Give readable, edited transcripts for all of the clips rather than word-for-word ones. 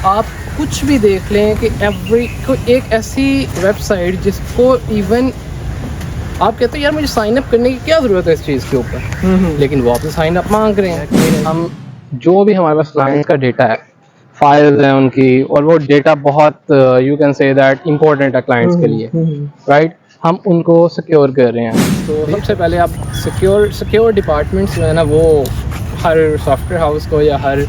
आप कुछ भी देख लें कि एक ऐसी वेबसाइट जिसको इवन आप कहते हैं यार मुझे साइन अप करने की क्या ज़रूरत है इस चीज़ के ऊपर, लेकिन वो आपसे साइन अप मांग रहे हैं। हम जो भी हमारे पास क्लाइंट का डेटा है, फाइल्स हैं उनकी, और वो डेटा बहुत you can say that important है क्लाइंट्स के लिए, राइट। हम उनको सिक्योर कर रहे हैं। तो सबसे पहले आप सिक्योर डिपार्टमेंट्स जो है ना, वो हर सॉफ्टवेयर हाउस को या हर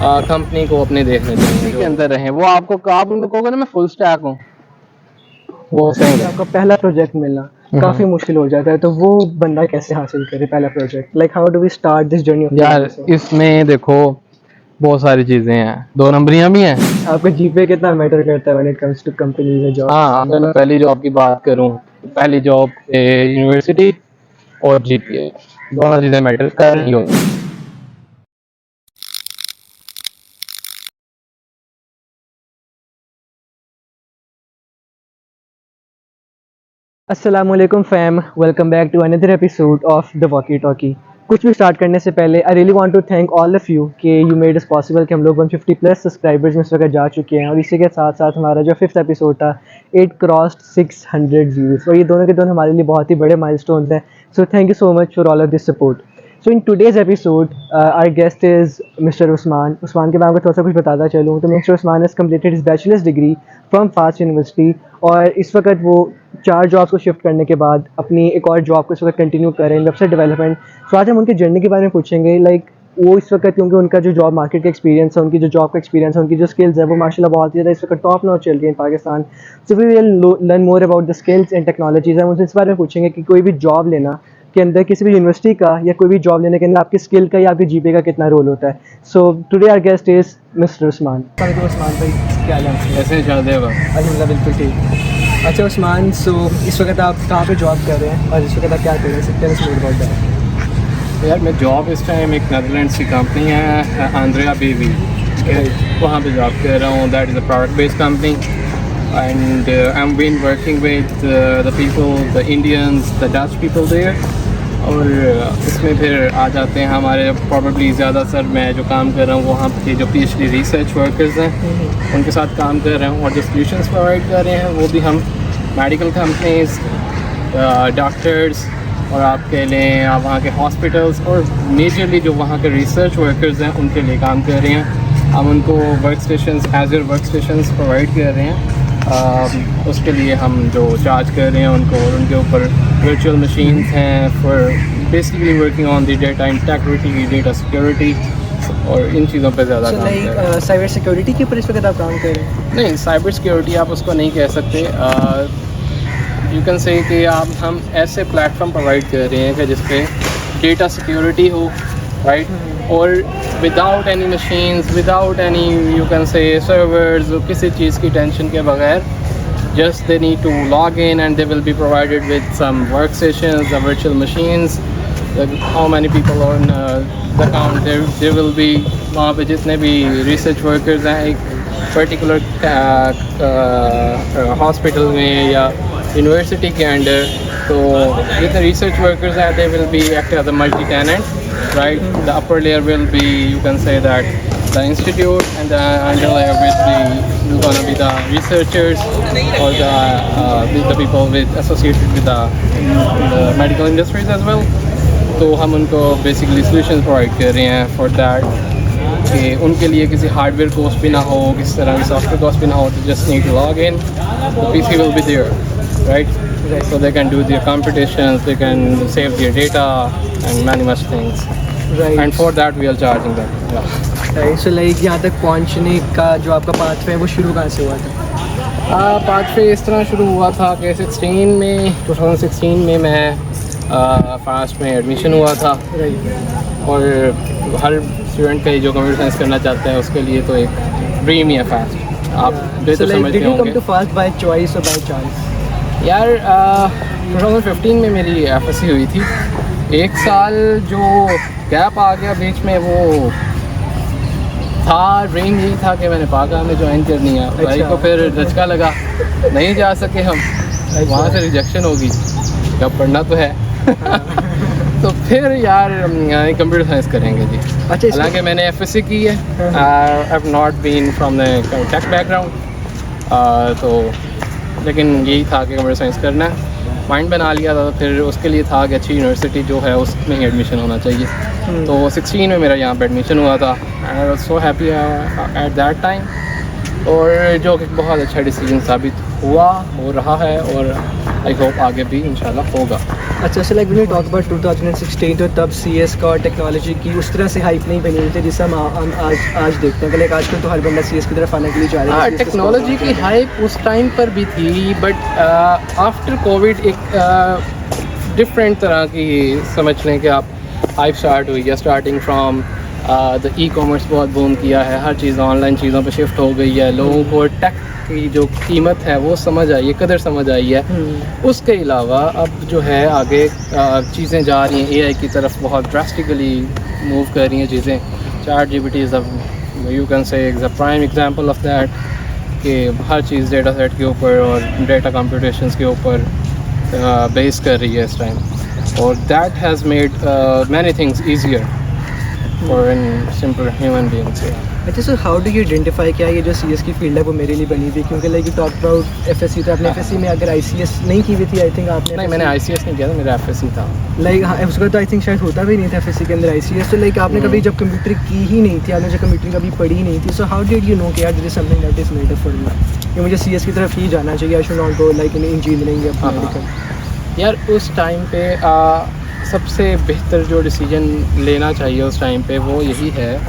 कंपनी को अपने देखने चाहिए के अंदर रहें। वो आप उनको कहोगे ना मैं फुल स्टैक हूँ, वो सही आपका पहला प्रोजेक्ट मिलना काफी मुश्किल हो जाता है, तो वो बंदा कैसे हासिल करे पहला project? Like how do we start this journey? यार इसमें देखो बहुत सारी चीज़ें हैं, 2 नंबरियाँ भी हैं। आपका जीपे कितना मैटर करता है when it comes to companies and job? हाँ, अगर मैं पहली जॉब की बात करूँ, पहली जॉब यूनिवर्सिटी और जीपीए दोनों चीज़ें मैटर कर रही होंगी। अस्सलाम वालेकुम fam, welcome back to another episode of the walkie talkie. कुछ भी स्टार्ट करने से पहले I really want to thank all of you कि यू मेड इस पॉसिबल कि हम लोग 150 प्लस सब्सक्राइबर्स में इस वक्त जा चुके हैं, और इसी के साथ साथ हमारा जो 5th एपिसोड था इट क्रॉस्ड 600 व्यूज़, और ये दोनों के दोनों हमारे लिए बहुत ही बड़े माइलस्टोन्स हैं। So thank you so much for all of this support. So in today's episode, our guest is Mr. Usman. Usman के बारे में थोड़ा सा कुछ बताता चलूँ तो Mr. Usman has completed his bachelor's degree from FAST University, और इस वक्त वो 4 जॉब्स को शिफ्ट करने के बाद अपनी एक और जॉब को इस वक्त कंटिन्यू कर रहे हैं, वेबसाइट डेवलपमेंट। तो आज हम उनकी जर्नी के बारे में पूछेंगे, लाइक वो इस वक्त, क्योंकि उनका जो जॉब मार्केट का एक्सपीरियंस है, उनकी जो जॉब का एक्सपीरियंस है, उनकी जो स्किल्स है वो माशाल्लाह बहुत ही ज़्यादा इस वक्त टॉप नॉच चल रही है in Pakistan. So we will learn more about the skills and technologies. हम उनसे इस बारे में पूछेंगे कि कोई भी जॉब लेना के अंदर, किसी भी यूनिवर्सिटी का या कोई भी जॉब लेने के अंदर आपकी स्किल का या आपके जीपे का कितना रोल होता है। So today our guest is mister Usman. Usman भाई क्या हाल है? कैसे चल देगा? अल्हम्दुलिल्लाह बिल्कुल ठीक। अच्छा उस्मान, सो इस वक्त आप कहाँ पे जॉब कर रहे हैं और इस वक्त आप क्या कर रहे हैं? Tell us more about that. यार मैं जॉब इस टाइम एक नेदरलैंड्स की कंपनी है आंद्रिया बीवी, वहाँ पे जॉब कर रहा हूँ। That is a product based company and I've been working with the people, the Indians, the Dutch people there। और इसमें फिर आ जाते हैं हमारे प्रॉबेबली ज़्यादातर मैं जो काम कर रहा हूँ वहाँ के जो PhD रिसर्च वर्कर्स हैं उनके साथ काम कर रहे हैं, और जो सॉल्यूशंस प्रोवाइड कर रहे हैं वो भी हम मेडिकल कंपनीज, डॉक्टर्स, और आपके लिए आप वहाँ के हॉस्पिटल्स, और मेजरली जो वहाँ के रिसर्च वर्कर्स हैं उनके लिए काम कर रहे हैं। हम उनको work stations, as a work stations provide कर रहे हैं। उसके लिए हम जो चार्ज कर रहे हैं उनको, और उनके ऊपर वर्चुअल मशीन्स हैं for basically working on the data integrity, data security, और इन चीज़ों पे ज़्यादा काम कर रहे हैं। साइबर सिक्योरिटी के ऊपर इस वक्त आप काम कर रहे हैं? नहीं, साइबर सिक्योरिटी आप उसको नहीं कह सकते। यू कैन से कि हम ऐसे प्लेटफॉर्म प्रोवाइड कर रहे हैं कि जिस पे डेटा सिक्योरिटी हो, राइट, और without any machines, without any you can से सर्वर्स, किसी चीज़ की टेंशन के बगैर, just they need to log in and they will be provided with some workstations, the virtual machines, how many people on the account, there will be वहाँ पे जितने भी research workers हैं एक particular hospital में या university के under, तो जितने research workers हैं they will be act as a multi-tenant, right? The upper layer will be, you can say that, the institute, and the under layer will be gonna be the researchers or the people with associated with the medical industries as well। तो हम उनको basically solutions provide कर रहे हैं for that, कि उनके लिए किसी हार्डवेयर कॉस्ट भी ना हो, किसी तरह की सॉफ्टवेयर कॉस्ट भी ना हो, तो just need to log in, the PC will be there, right? So they can do their computations, they can save their data and many much things, right? And for that we are charging them, yeah। right, so like यहाँ तक पहुँचने का जो आपका pathway है वो शुरू कहाँ से हुआ था? पाथवे इस तरह शुरू हुआ था कि 2016 में मैं फास्ट में एडमिशन हुआ था, और हर स्टूडेंट का जो कंप्यूटर साइंस करना चाहता है उसके लिए तो एक ड्रीम ही है फास्ट। आप बेहतर समझते होंगे। फास्ट बाय चॉइस और बाय चांस? यार 2015 में मेरी FSC हुई थी, 1 साल जो गैप आ गया बीच में, वो था ड्रीम यही था कि मैंने पाका में ज्वाइन करनी है। भाई को फिर झटका लगा, नहीं जा सके हम, वहाँ से रिजेक्शन होगी, जब पढ़ना तो है तो फिर यार कंप्यूटर साइंस करेंगे जी। अच्छा हालांकि मैंने एफएससी की है, I have not been from the tech background, तो लेकिन यही था कि कंप्यूटर साइंस करना है, माइंड बना लिया था। तो फिर उसके लिए था कि अच्छी यूनिवर्सिटी जो है उसमें ही एडमिशन होना चाहिए। तो 16 में मेरा यहाँ पे एडमिशन हुआ था, and I was so happy at that time, और जो कि बहुत अच्छा डिसीजन साबित हुआ, हो रहा है, और आई होप आगे भी इंशाल्लाह होगा। अच्छा, so like we talk about 2016, तो तब सीएस का और टेक्नोलॉजी की उस तरह से हाइप नहीं बनी हुई थी जिससे हम आज देखते हैं कि लाइक आजकल तो हर बंदा सीएस की तरफ आने के लिए जा रहा है। टेक्नोलॉजी की हाइप उस टाइम पर भी थी, बट आफ्टर कोविड एक डिफरेंट तरह की समझ लें कि आप हाइप स्टार्ट हुई है। Starting from the e commerce बहुत बूम किया है, हर चीज़ ऑनलाइन चीज़ों पे शिफ्ट हो गई है, लोगों को टेक की जो कीमत है वो समझ आई है, कदर समझ आई है। उसके अलावा अब जो है आगे चीज़ें जा रही हैं एआई की तरफ, बहुत ड्रास्टिकली मूव कर रही हैं चीज़ें। ChatGPT इज़ यू कैन से the prime example of that, कि हर चीज़ डेटा सेट के ऊपर और डेटा कंप्यूटेशंस के ऊपर बेस कर रही है इस टाइम, और that has made many things easier for an simple human beings. अच्छा, so how do you identify क्या ये जो सीएस की फील्ड है वो मेरे लिए बनी हुई? क्योंकि like you talk about FSc, तो आपने एफएससी में अगर आईसीएस नहीं की हुई थी, आई थिंक आपने नहीं, मैंने आईसीएस नहीं किया था, मेरा एफएससी था। लाइक हाँ, उसका तो आई थिंक शायद होता भी नहीं था एफएससी के अंदर आईसीएस। तो लाइक आपने कभी जब कंप्यूटर की ही नहीं थी, आपने जब कंप्यूटर कभी पढ़ी नहीं थी, so how did you know कि यार this is something that is made for me, कि मुझे सीएस की तरफ ही जाना चाहिए, I should not go like in engineering या मेडिकल? यार उस टाइम पे सबसे बेहतर जो डिसीजन लेना चाहिए उस टाइम पे वो यही है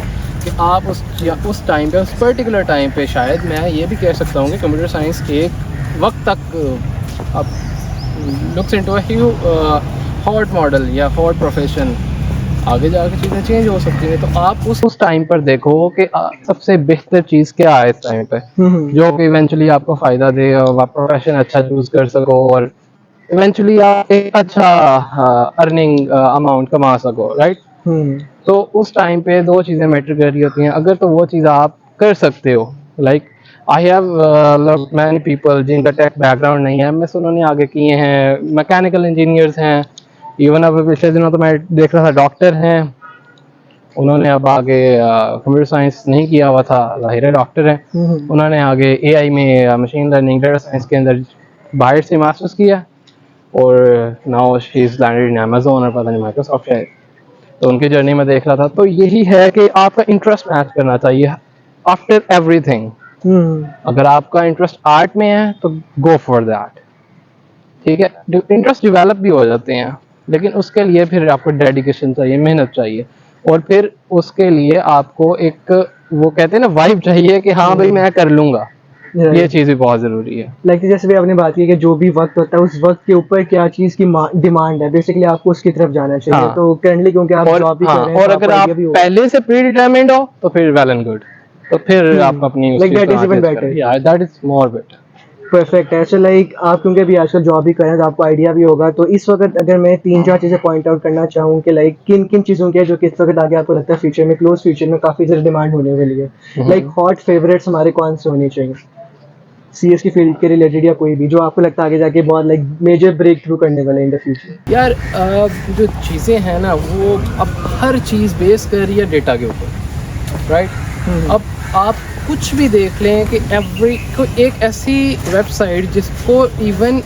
कि आप उस टाइम पे, उस पर्टिकुलर टाइम पे, शायद मैं ये भी कह सकता हूँ कि कंप्यूटर साइंस एक वक्त तक अब looks into a huge hot model या हॉट प्रोफेशन, आगे जाकर चीज़ें चेंज हो सकती हैं। तो आप उस टाइम पर देखो कि सबसे बेहतर चीज़ क्या है इस टाइम पे, जो कि इवेंचुअली आपको फ़ायदा दे और आप प्रोफेशन अच्छा चूज़ कर सको, और इवेंचुअली आप एक अच्छा अर्निंग अमाउंट कमा सको, राइट? तो उस टाइम पे दो चीज़ें मैटर कर रही होती हैं। अगर तो वो चीज़ आप कर सकते हो, like I have many people जिनका टेक बैकग्राउंड नहीं है, एमएस उन्होंने आगे किए हैं, मैकेनिकल इंजीनियर्स हैं, इवन अब पिछले दिनों तो मैं देख रहा था डॉक्टर हैं, उन्होंने अब आगे कंप्यूटर साइंस नहीं किया हुआ था, जाहिर है डॉक्टर हैं, उन्होंने आगे एआई में मशीन लर्निंग डेटा साइंस के अंदर बाहर से मास्टर्स किया, और now she is landed in Amazon और पता नहीं माइक्रोसॉफ्ट है। तो उनकी जर्नी में देख रहा था, तो यही है कि आपका इंटरेस्ट मैच करना चाहिए आफ्टर एवरीथिंग। अगर आपका इंटरेस्ट आर्ट में है तो गो फॉर दैट, ठीक है? इंटरेस्ट डेवलप भी हो जाते हैं, लेकिन उसके लिए फिर आपको डेडिकेशन चाहिए, मेहनत चाहिए, और फिर उसके लिए आपको एक वो कहते हैं ना वाइब चाहिए कि हाँ भाई मैं कर लूँगा। ये चीज़ भी बहुत ज़रूरी है। लाइक जैसे भी आपने बात की कि जो भी वक्त होता है उस वक्त के ऊपर क्या चीज़ की डिमांड है, बेसिकली आपको उसकी तरफ जाना चाहिए। हाँ। तो करंटली क्योंकि आप जॉब भी कर रहे हैं, और अगर आप पहले से प्री डिटरमाइंड हो तो फिर वेल एंड गुड, तो फिर आप अपनी like that is even better, या that is more better. Perfect है। सो लाइक आप क्योंकि अभी आजकल जॉब भी कर रहे हैं तो आपको आइडिया भी होगा, तो इस वक्त अगर मैं 3-4 चीज़ें पॉइंट आउट करना चाहूँ कि लाइक किन किन चीज़ों की है जो कि इस वक्त आगे आपको लगता है फ्यूचर में, क्लोज फ्यूचर में काफ़ी ज़्यादा डिमांड होने वाली है, लाइक हॉट फेवरेट्स हमारे कौन से होने चाहिए सीएस की फील्ड के रिलेटेड, या कोई भी जो आपको लगता है आगे जाके बहुत लाइक मेजर ब्रेक थ्रू करने वाले इन द फ्यूचर? यार जो चीज़ें हैं ना वो अब हर चीज़ बेस कर रही है डेटा के ऊपर, राइट? अब आप कुछ भी देख लें कि एक ऐसी वेबसाइट जिसको इवन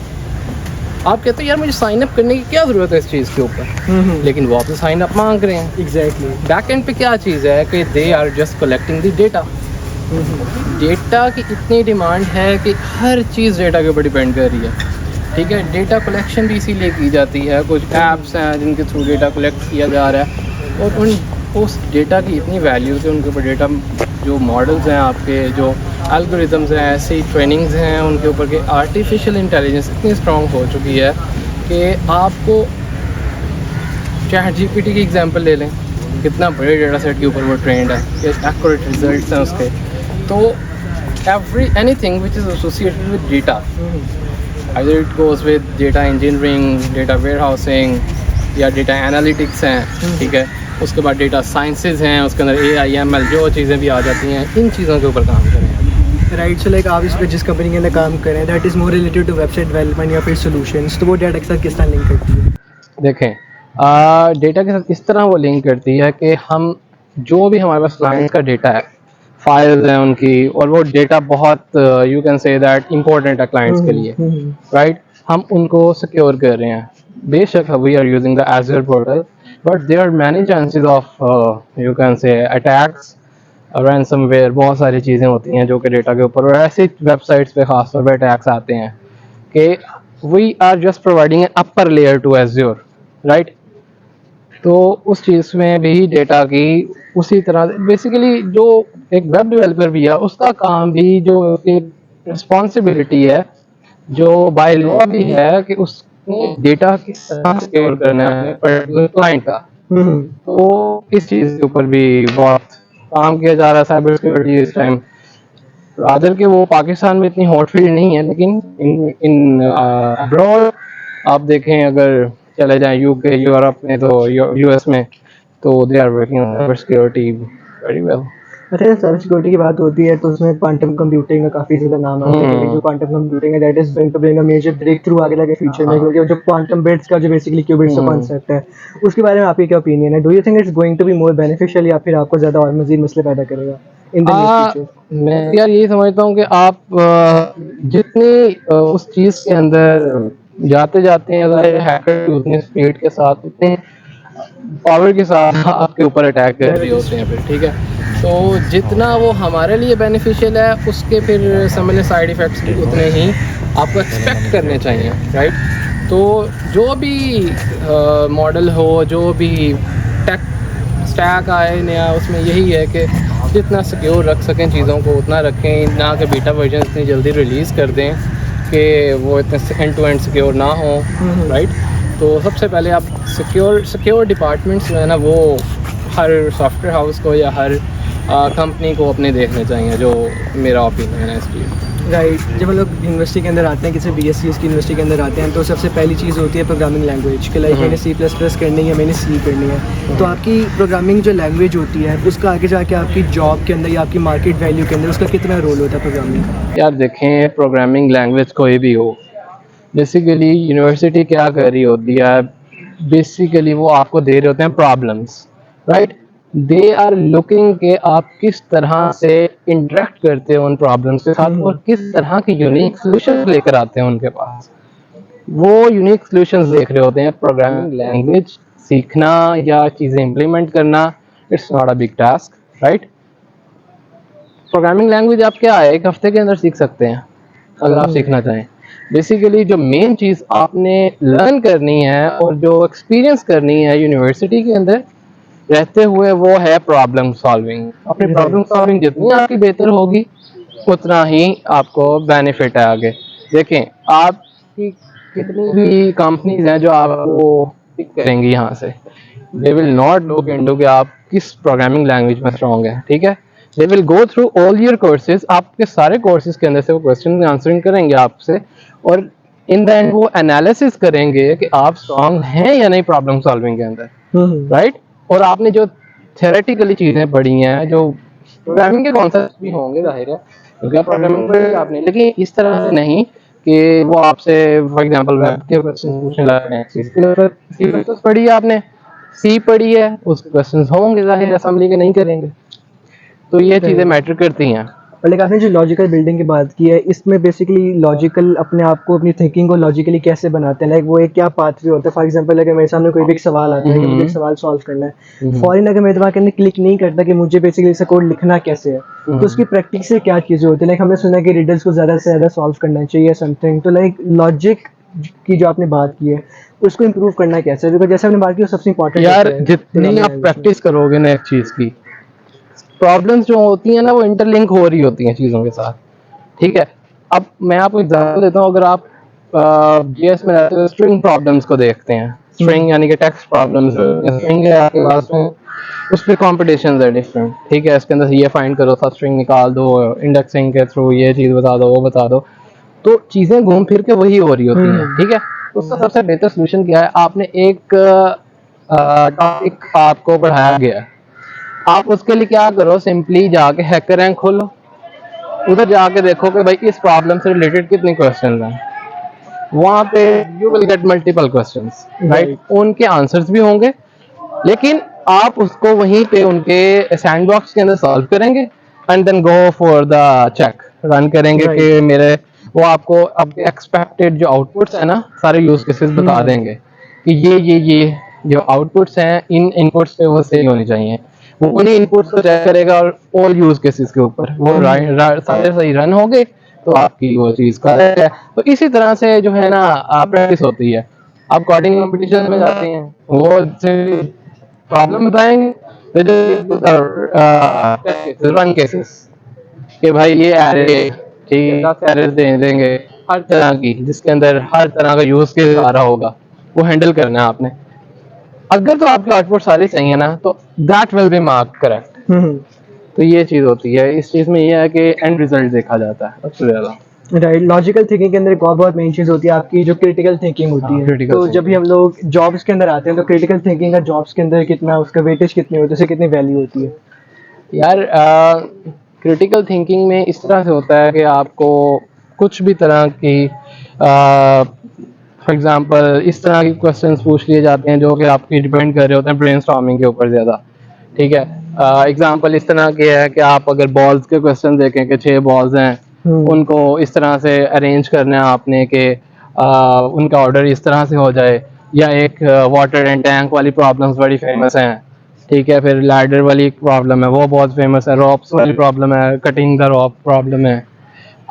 आप कहते हैं यार मुझे साइन अप करने की क्या ज़रूरत है इस चीज़ के ऊपर, लेकिन वो आपसे साइन अप मांग रहे हैं। एग्जैक्टली। बैक एंड पे क्या चीज़ है कि they are just collecting the data. Data की इतनी डिमांड है कि हर चीज़ डेटा के ऊपर डिपेंड कर रही है, ठीक है? डेटा कलेक्शन भी इसीलिए की जाती है, कुछ ऐप्स हैं जिनके थ्रू डेटा कलेक्ट किया जा रहा है, और उस डेटा की इतनी वैल्यू है उनके ऊपर डेटा जो मॉडल्स हैं आपके, जो एल्गोरिथम्स हैं, ऐसी ट्रेनिंग्स हैं उनके ऊपर के आर्टिफिशियल इंटेलिजेंस इतनी स्ट्रॉन्ग हो चुकी है कि आपको ChatGPT की एग्जांपल ले लें, कितना बड़े डेटा सेट के ऊपर वो ट्रेंड है, एक्यूरेट रिजल्ट्स हैं उसके। तो anything which is associated with data, either it goes with data engineering, data warehousing या डेटा एनालिटिक्स हैं, ठीक है? उसके बाद डेटा साइंसेज हैं, उसके अंदर AI ML जो चीज़ें भी आ जाती हैं, इन चीज़ों के ऊपर काम करें। राइट। सो लाइक आप इस पर जिस कंपनी के अंदर काम कर रहे हैं that is more related to website development या फिर सॉल्यूशंस, तो वो डेटा के साथ किस तरह लिंक करती है? देखें डेटा के साथ इस तरह वो लिंक करती है कि हम जो भी हमारे पास क्लाइंट का डेटा है, फाइल्स हैं उनकी, और वो डेटा बहुत you can say that important है क्लाइंट्स के लिए, राइट, हम उनको सिक्योर कर रहे हैं। बेशक we are using the Azure portal, but there are many chances of you can say attacks, ransomware, बहुत सारी चीज़ें होती हैं जो कि डेटा के ऊपर, और ऐसी वेबसाइट्स पे खास तौर पे अटैक्स आते हैं कि we are just providing an upper layer to Azure, right. तो उस चीज़ में भी डेटा की उसी तरह बेसिकली जो एक वेब डेवलपर भी है उसका काम भी, जो उसकी रिस्पॉन्सिबिलिटी है, जो बाय लॉ भी है कि उसने डेटा किस तरह सिक्योर करना है पर्टिकुलर क्लाइंट का। तो इस चीज़ के ऊपर भी बहुत काम किया जा रहा है, साइबर सिक्योरिटी इस टाइम। रादर के वो पाकिस्तान में इतनी हॉट फील्ड नहीं है, लेकिन इन इन अब्रॉड आप देखें, अगर चले जाएं यूके, यूरोप में, तो यूएस में, तो they are working on cyber security very well. अच्छा, जब साइबर सिक्योरिटी की बात होती है तो उसमें क्वांटम कंप्यूटिंग का काफ़ी ज़्यादा नाम आता है कि जो क्वांटम कंप्यूटिंग है that is going to bring a major breakthrough आगे जाके फ्यूचर में, क्योंकि जो क्वांटम बिट्स का जो बेसिकली क्यूबिट्स का कॉन्सेप्ट है उसके बारे में आपकी क्या ओपिनियन है? Do you think it's going to be more beneficial या फिर आपको ज़्यादा और मज़ीद मसले पैदा करेगा इन द नियर फ्यूचर? मैं यार यही समझता हूँ कि आप जितनी उस चीज़ के अंदर जाते जाते हैं, अगर हैकर उतनी स्पीड के साथ, उतने पावर के साथ आपके ऊपर अटैक कर रहे होते हैं फिर, ठीक है। तो जितना वो हमारे लिए बेनिफिशियल है, उसके फिर समझ लें साइड इफ़ेक्ट्स भी उतने ही आपको एक्सपेक्ट करने चाहिए, राइट। तो जो भी मॉडल हो, जो भी टेक स्टैक आए नया, उसमें यही है कि जितना सिक्योर रख सकें चीज़ों को उतना रखें, ना कि बीटा वर्जन इतनी जल्दी रिलीज़ कर दें कि वो इतने एंड टू एंड सिक्योर ना हो, राइट। तो सबसे पहले आप सिक्योर डिपार्टमेंट्स जो है ना, वो हर सॉफ्टवेयर हाउस को या हर कंपनी को अपने देखने चाहिए, जो मेरा ओपिनियन है इस चीज़। राइट। जब हम लोग यूनिवर्सिटी के अंदर आते हैं, किसी BSc की यूनिवर्सिटी के अंदर आते हैं, तो सबसे पहली चीज़ होती है प्रोग्रामिंग लैंग्वेज कि लाइक मैंने C++ करनी है, मैंने C करनी है। तो आपकी प्रोग्रामिंग जो लैंग्वेज होती है उसका आगे जाके आपकी जॉब के अंदर या आपकी मार्केट वैल्यू के अंदर उसका कितना रोल होता है प्रोग्रामिंग का? यार देखें, प्रोग्रामिंग लैंग्वेज कोई भी हो, बेसिकली यूनिवर्सिटी क्या कर रही होती है, बेसिकली वो आपको दे रहे होते हैं problems, right. They are looking के आप किस तरह से इंटरेक्ट करते हो उन प्रॉब्लम्स के साथ और किस तरह के यूनिक सॉल्यूशंस लेकर आते हैं उनके पास। वो यूनिक सॉल्यूशंस देख रहे होते हैं। प्रोग्रामिंग लैंग्वेज सीखना या चीज़ें इम्प्लीमेंट करना, it's not a big task, right. Programming language आप क्या है, एक हफ्ते के अंदर सीख सकते हैं अगर आप सीखना चाहें। बेसिकली जो मेन चीज़ आपने लर्न करनी है और जो एक्सपीरियंस करनी है यूनिवर्सिटी के अंदर रहते हुए, वो है प्रॉब्लम सॉल्विंग। अपनी प्रॉब्लम सॉल्विंग जितनी आपकी बेहतर होगी उतना ही आपको बेनिफिट है आगे। देखें, आपकी कितनी भी कंपनीज हैं जो आपको पिक करेंगी यहाँ से, they will not look into कि आप किस प्रोग्रामिंग लैंग्वेज में स्ट्रॉन्ग है, ठीक है। दे will go through all your courses, आपके सारे कोर्सेज के अंदर से वो क्वेश्चन आंसरिंग करेंगे आपसे, और इन द एंड वो एनालिसिस करेंगे कि आप स्ट्रॉन्ग हैं या नहीं प्रॉब्लम सॉल्विंग के अंदर, राइट। और आपने जो थ्योरेटिकली चीज़ें पढ़ी हैं, जो प्रोग्रामिंग के कॉन्सेप्ट भी होंगे जाहिर है, क्योंकि आप प्रोग्रामिंग पढ़ी आपने, लेकिन इस तरह से नहीं कि वो आपसे फॉर एग्जांपल वेब के क्वेश्चन पूछने लगे हैं। C++ पढ़ी है आपने, C पढ़ी है, उस क्वेश्चंस होंगे जाहिर, असेंबली के नहीं करेंगे। तो ये चीज़ें मैटर करती हैं। और लाइक आपने जो लॉजिकल बिल्डिंग की बात की है, इसमें बेसिकली लॉजिकल अपने आप को, अपनी थिंकिंग को लॉजिकली कैसे बनाते हैं? लाइक वो एक क्या पाथवे होता है? फॉर एग्जांपल अगर मेरे सामने कोई भी एक सवाल आता है कि मुझे एक सवाल सॉल्व करना है, फॉरन अगर मेरे दिमाग के अंदर क्लिक नहीं करता कि मुझे बेसिकली इसका कोड लिखना कैसे है, तो उसकी प्रैक्टिस से क्या चीज़ें होती है? लाइक हमने सुना कि रिडल्स को ज़्यादा से ज़्यादा सॉल्व करना चाहिए समथिंग, तो लाइक लॉजिक की जो आपने बात की है उसको इम्प्रूव करना कैसे है? बिकॉज जैसे आपने बात की वो सबसे इंपॉर्टेंट यार जितनी आप प्रैक्टिस करोगे ना एक चीज़ की, प्रॉब्लम्स जो होती हैं ना वो इंटरलिंक हो रही होती हैं चीज़ों के साथ, ठीक है। अब मैं आपको एग्जांपल देता हूँ, अगर आप जीएस में रहते हो स्ट्रिंग प्रॉब्लम्स को देखते हैं, स्ट्रिंग यानी कि टेक्स्ट प्रॉब्लम्स, स्ट्रिंग है आपके पास में, उस पर कॉम्पिटिशन है डिफरेंट, ठीक है। इसके अंदर ये फाइंड करो, सब स्ट्रिंग निकाल दो, इंडेक्सिंग के थ्रू ये चीज़ बता दो, वो बता दो, तो चीज़ें घूम फिर के वही हो रही होती हैं, ठीक है। उसका सबसे बेहतर सोल्यूशन क्या है? आपने एक टॉपिक आपको पढ़ाया गया है, आप उसके लिए क्या करो, सिंपली जाके हैकर रैंक खोलो, उधर जाके देखो कि भाई इस प्रॉब्लम से रिलेटेड कितने क्वेश्चन हैं, वहाँ पे you will get multiple questions, right? उनके आंसर्स भी होंगे, लेकिन आप उसको वहीं पे उनके सैंडबॉक्स के अंदर सॉल्व करेंगे and then go for the check run करेंगे Right. कि मेरे वो आपको अब एक्सपेक्टेड जो आउटपुट्स है ना सारे यूज केसेस बता देंगे कि ये जो आउटपुट्स हैं इन इनपुट्स पे वो सही होनी चाहिए। वो उन्हीं इनपुट्स को चेक करेगा और ऑल यूज केसेस के ऊपर वो सारे सही रन हो गए तो आपकी वो चीज करेक्ट है। तो इसी तरह से जो है ना प्रैक्टिस होती है। आप कोडिंग कंपटीशन में जाते हैं, वो प्रॉब्लम बताएंगे, रन केसेस कि भाई ये एरे, ठीक है, 10 एरे दे देंगे हर तरह की, जिसके अंदर हर तरह का यूज केस आ रहा होगा, वो हैंडल करना है आपने। अगर तो आपके आउटपुट सारे सही है ना तो that will be mark correct. तो ये चीज होती है, इस चीज में ये है कि एंड रिजल्ट देखा जाता है सबसे ज्यादा। राइट, लॉजिकल थिंकिंग के अंदर एक और बहुत मेन चीज होती है आपकी जो क्रिटिकल थिंकिंग होती है। critical तो जब भी हम लोग जॉब्स के अंदर आते हैं तो क्रिटिकल थिंकिंग का जॉब्स के अंदर कितना उसका वेटेज कितनी होती है, उसे कितनी वैल्यू होती है? यार क्रिटिकल थिंकिंग में इस तरह से होता है कि आपको कुछ भी तरह की फॉर एग्जांपल इस तरह के क्वेश्चंस पूछ लिए जाते हैं जो कि आपकी डिपेंड कर रहे होते हैं ब्रेनस्टॉर्मिंग के ऊपर ज़्यादा, ठीक है। एग्जांपल इस तरह के है कि आप अगर बॉल्स के क्वेश्चन देखें कि 6 बॉल्स हैं, उनको इस तरह से अरेंज करना है आपने कि उनका ऑर्डर इस तरह से हो जाए, या एक वाटर एंड टैंक वाली प्रॉब्लम्स बड़ी फेमस हैं, ठीक है। फिर लैडर वाली प्रॉब्लम है, वो बहुत फेमस है। रॉप्स वाली प्रॉब्लम है, कटिंग द रॉप प्रॉब्लम है।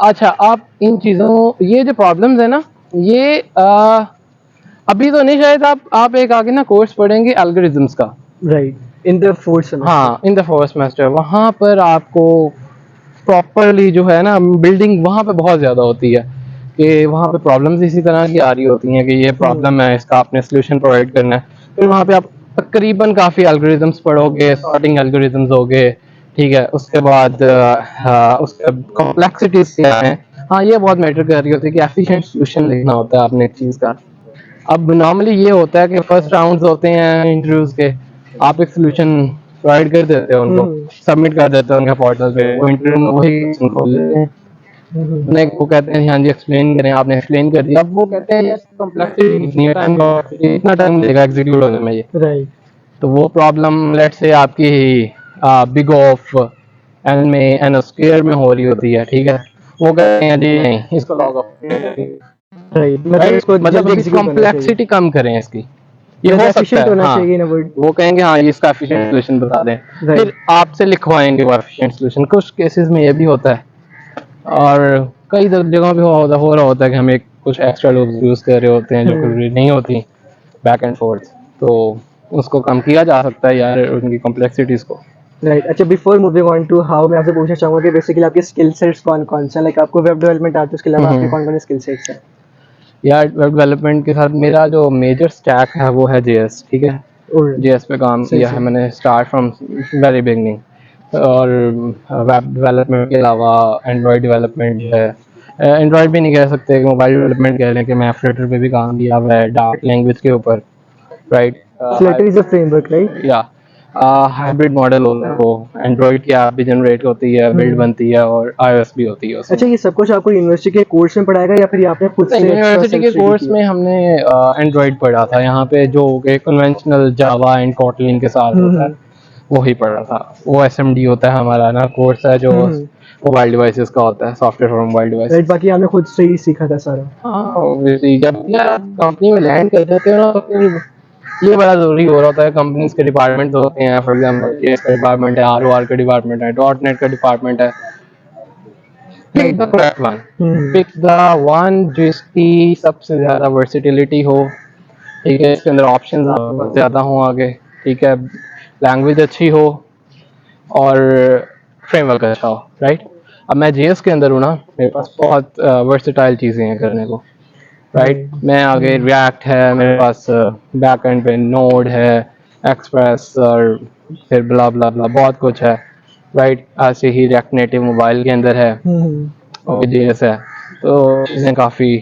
अच्छा, आप इन चीज़ों, ये जो प्रॉब्लम्स है ना, ये अभी तो नहीं, शायद आप एक आगे ना कोर्स पढ़ेंगे एल्गोरिथम्स का, right, in the fourth semester. हाँ, इन द फर्स्ट सेमेस्टर। वहाँ पर आपको प्रॉपरली जो है ना बिल्डिंग वहाँ पे बहुत ज़्यादा होती है कि वहाँ पे प्रॉब्लम्स इसी तरह की आ रही होती हैं कि ये प्रॉब्लम है, इसका आपने सोल्यूशन प्रोवाइड करना है। फिर वहाँ पे आप तकरीबन काफ़ी एल्गोरिथम्स पढ़ोगे, सॉर्टिंग एल्गोरिथम्स होगे, ठीक है। उसके बाद उसके कॉम्प्लेक्सिटीज क्या है, हाँ, ये बहुत मैटर कर रही होती है कि एफिशिएंट सोल्यूशन लिखना होता है आपने एक चीज़ का। अब नॉर्मली ये होता है कि फर्स्ट राउंड्स होते हैं इंटरव्यूज के, आप एक सोल्यूशन प्रोवाइड कर देते हो उनको, सबमिट कर देते हो उनके पोर्टल पे, वो इंटरव्यू में वही खोल लेते हैं। उन्हें वो कहते हैं हाँ जी एक्सप्लेन करें, आपने एक्सप्लेन कर दिया, अब वो कहते हैं कॉम्प्लेक्सिटी इतनी है, इतना टाइम लगेगा एग्जीक्यूट होने में ये। राइट, तो वो प्रॉब्लम लेट्स से आपकी बिग ऑफ एन में एन स्क्वायर में हो रही होती है, ठीक है। वो कहते हैं जी नहीं, इसको लॉग ऑफ, राइट, मतलब इसको मतलब जल्दी इसकी एग्जीक्यूट होना चाहिए, कॉम्प्लेक्सिटी कम करें इसकी, ये हो सकता एफिशिएंट है। होना हाँ, चाहिए ना वर्ड। वो कहेंगे हाँ ये इसका एफिशिएंट सोल्यूशन बता दें, फिर आपसे लिखवाएंगे वो एफिशिएंट सोल्यूशन। कुछ केसेस में ये भी होता है, और कई जगहों पे हो रहा होता है कि हम एक कुछ एक्स्ट्रा लूप्स यूज़ कर रहे होते हैं जो जरूरी नहीं होती, बैक एंड फोर्थ, तो उसको कम किया जा सकता है यार, उनकी कॉम्प्लेक्सिटीज़ को। राइट, अच्छा, before moving on to how, मैं आपसे पूछना चाहूंगा कि बेसिकली आपके स्किल सेट्स कौन कौन से हैं? लाइक आपको वेब डेवलपमेंट आती है, उसके अलावा आपके कौन कौन से स्किल सेट्स हैं? यार वेब डेवलपमेंट के साथ मेरा जो मेजर स्टैक है वो है जेएस, ठीक है। जेएस पे काम किया है मैंने स्टार्ट फ्रॉम वेरी बिगनिंग, और वेब डेवलपमेंट के अलावा एंड्रॉयड डेवलपमेंट जो है, एंड्रॉयड भी नहीं कह सकते, मोबाइल डेवलपमेंट कह लें कि मैं फ्लटर पे भी काम किया हुआ है, डार्ट लैंग्वेज के ऊपर, right. Flutter is a framework, right? या हाइब्रिड मॉडल होता है, वो एंड्रॉयड की ऐप भी जनरेट होती है, बिल्ड बनती है, और iOS भी होती है उसमें। अच्छा, ये सब कुछ आपको यूनिवर्सिटी के कोर्स में पढ़ाएगा या फिर ये आपने खुद से यूनिवर्सिटी के कोर्स में हमने एंड्रॉयड पढ़ा था, यहाँ पे जो कन्वेंशनल जावा एंड कॉटलिन के साथ होता है वो ही पढ़ा था। वो SMD होता है हमारा ना कोर्स है जो मोबाइल डिवाइसेस का होता है, software for mobile device. Right, बाकी आपने खुद से ही सीखा था सारा? हाँ, obviously, जब कंपनी में लैंड कर जाते हो ना तो फिर ये बड़ा जरूरी हो रहा होता है। कंपनीज के डिपार्टमेंट होते हैं, फॉर एग्जांपल केस का डिपार्टमेंट है, ROR का डिपार्टमेंट है, .NET का डिपार्टमेंट है। Pick the correct one, pick the one जिसकी सबसे ज्यादा वर्सिटिलिटी हो, ठीक है, इसके अंदर ऑप्शन ज्यादा हो आगे, ठीक है, लैंग्वेज अच्छी हो और फ्रेमवर्क अच्छा हो, राइट। अब मैं जेएस के अंदर हूँ ना, मेरे पास बहुत वर्सेटाइल चीज़ें हैं करने को, राइट। मैं आगे रिएक्ट है मेरे पास, बैक एंड पे नोड है, एक्सप्रेस, और फिर ब्ला ब्ला ब्ला बहुत कुछ है, राइट। ऐसे ही रिएक्ट नेटिव मोबाइल के अंदर है और जेएस है, तो चीज़ें काफ़ी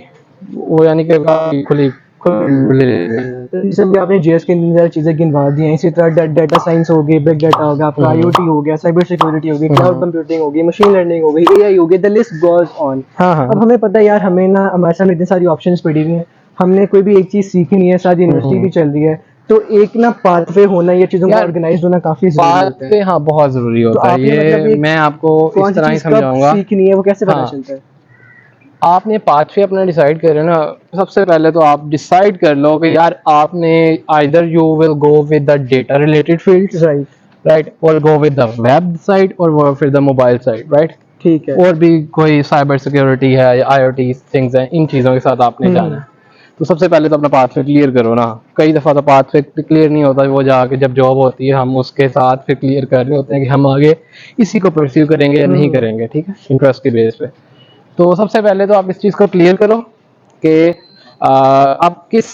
वो यानी कि काफ़ी खुली रिसेंटली आपने जेएस के इतनी सारी चीज़ें गिनवा दी हैं, इसी तरह डाटा साइंस हो गई, बिग डाटा हो गया, आपका आईओटी हो गया, साइबर सिक्योरिटी हो गई, क्लाउड कंप्यूटिंग हो गई, मशीन लर्निंग हो गई, एआई हो गई, द लिस्ट गोज ऑन। हाँ हाँ अब हमें पता है यार, हमें ना हमारे सामने इतनी सारी ऑप्शंस पड़ी हुई हैं, हमने कोई भी एक चीज़ सीखनी है, साथ यूनिवर्सिटी भी चल रही है, तो एक ना पाथवे होना, ये चीज़ों का यार, ऑर्गेनाइज होना काफ़ी ज़रूरी बात होता है। पे हाँ बहुत जरूरी तो होता है आपने मतलब ये, एक मैं आपको कौन इस सी तरह ही चीज़ कब समझाऊंगा। सीखनी है वो कैसे पता हाँ, चलता है? आपने पाथवे अपना डिसाइड कर रहे हो ना, सबसे पहले तो आप डिसाइड कर लो कि यार आपने either you will go with the data related fields, right, right, और go with the web side और वो फिर द मोबाइल साइड, राइट। ठीक है। और भी कोई साइबर सिक्योरिटी है या आईओटी थिंग्स हैं, इन चीज़ों के साथ आपने जाना है। तो सबसे पहले तो अपना पाथवे क्लियर करो ना। कई दफ़ा तो पाथवे क्लियर नहीं होता, वो जाके जब जॉब होती है हम उसके साथ फिर क्लियर कर रहे होते हैं कि हम आगे इसी को परस्यू करेंगे या नहीं करेंगे, ठीक है, इंटरेस्ट के बेस पे। तो सबसे पहले तो आप इस चीज़ को क्लियर करो कि आप किस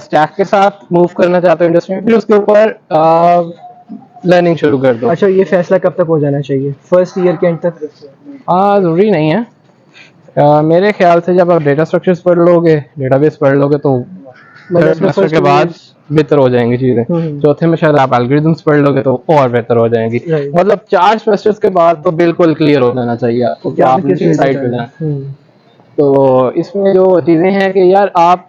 स्टैक के साथ मूव करना चाहते हो इंडस्ट्री में, फिर उसके ऊपर लर्निंग शुरू कर दो। अच्छा, ये फैसला कब तक हो जाना चाहिए? फर्स्ट ईयर के एंड तक? हाँ, ज़रूरी नहीं है। मेरे ख्याल से जब आप डेटा स्ट्रक्चर्स पढ़ लोगे, डेटाबेस पढ़ लोगे, तो मतलब थर्ड इसमें सेमेस्टर फर्स्ट के 2 बाद इयर्स? बेहतर हो जाएंगी चीज़ें। चौथे में शायद आप एल्गोरिथम्स पढ़ लोगे तो और बेहतर हो जाएंगी। राइट, मतलब 4 सेमेस्टर्स के बाद तो बिल्कुल क्लियर हो जाना चाहिए आपको कि कि आपने आपने किस किस फील्ड में साइड पे जाना जाना है। है। तो इसमें जो चीज़ें हैं कि यार आप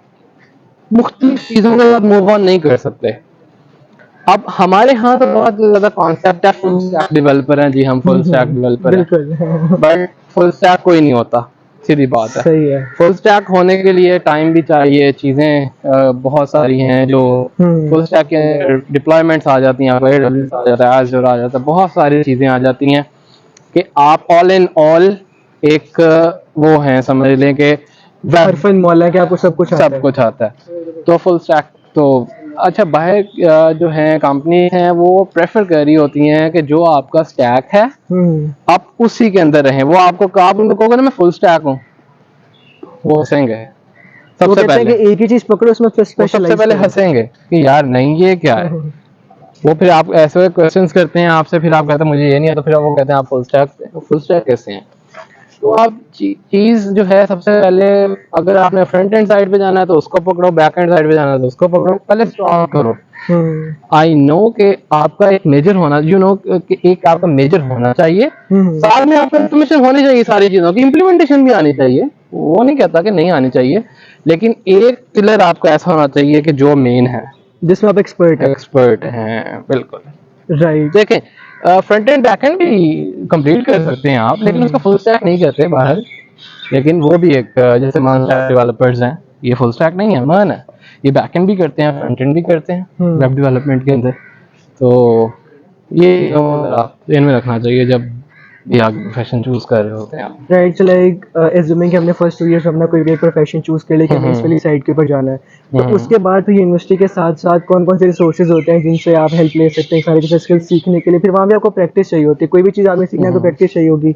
मुख्तलिफ चीज़ों के साथ मूव ऑन नहीं कर सकते। अब हमारे यहाँ तो बहुत ज़्यादा कॉन्सेप्ट है, फुल स्टैक डेवलपर हैं जी, हम फुल स्टैक डेवलपर हैं, बिल्कुल। बट फुल स्टैक कोई नहीं होता, सीधी बात है। सही है। फुल स्टैक होने के लिए टाइम भी चाहिए, चीज़ें बहुत सारी हैं जो फुल स्टैक के डिप्लॉयमेंट्स आ जाती हैं, आपको AWS आ जाता है, Azure आ जाता है, बहुत सारी चीज़ें आ जाती हैं कि आप ऑल इन ऑल एक वो हैं, समझ लें कि हरफन मौला के आपको सब कुछ आता सब है। कुछ आता है। तो फुल स्टैक तो अच्छा, बाहर जो हैं कंपनी हैं वो प्रेफर कर रही होती हैं कि जो आपका स्टैक है आप उसी के अंदर रहें। वो आपको, आप उनको कहोगे ना मैं फुल स्टैक हूँ, वो हंसेंगे वो सबसे कहते हैं पहले। कि एक ही चीज पकड़ो, उसमें वो सबसे स्पेशलाइज पहले करो। हंसेंगे कि यार नहीं ये क्या है। वो फिर आप ऐसे क्वेश्चंस करते हैं आपसे, फिर आप कहते हैं मुझे ये नहीं आता, फिर वो कहते हैं आप फुल स्टैक कैसे हैं। तो आप चीज़ जो है, सबसे पहले अगर आपने फ्रंट एंड साइड पे जाना है तो उसको पकड़ो, बैक एंड साइड पे जाना है तो उसको पकड़ो, पहले स्ट्रॉन्ग करो। आई नो कि आपका एक मेजर होना, यू नो कि एक आपका मेजर होना चाहिए, साथ में आपका इंफॉर्मेशन होनी चाहिए, सारी चीज़ों की इम्प्लीमेंटेशन भी आनी चाहिए। वो नहीं कहता कि नहीं आनी चाहिए, लेकिन एक पिलर आपका ऐसा होना चाहिए कि जो मेन है, जिसमें आप एक्सपर्ट हैं। बिल्कुल राइट। देखें, फ्रंट एंड बैक एंड भी कंप्लीट कर सकते हैं आप, लेकिन उसका फुल स्टैक नहीं करते बाहर। लेकिन वो भी एक जैसे मान डेवलपर्स हैं, ये फुल स्टैक नहीं है, मान है, ये बैक एंड भी करते हैं, फ्रंट एंड भी करते हैं वेब डेवलपमेंट के अंदर। तो ये इनमें रखना चाहिए जब भी आगे प्रोफेशन चूज कर रहे होते हैं आप। राइट, सो लाइक एज्यूमिंग कि हमने फर्स्ट 2 इयर्स अपना कोई भी प्रोफेशन चूज कर लिया कि हमें इस वाली साइड के ऊपर जाना है, तो उसके बाद फिर यूनिवर्सिटी के साथ साथ कौन कौन से रिसोर्सेज होते हैं जिनसे आप हेल्प ले सकते हैं सारे के स्किल्स सीखने के लिए? फिर वहाँ भी आपको प्रैक्टिस चाहिए होती है, कोई भी चीज़ आपने सीखना है तो प्रैक्टिस चाहिए होगी।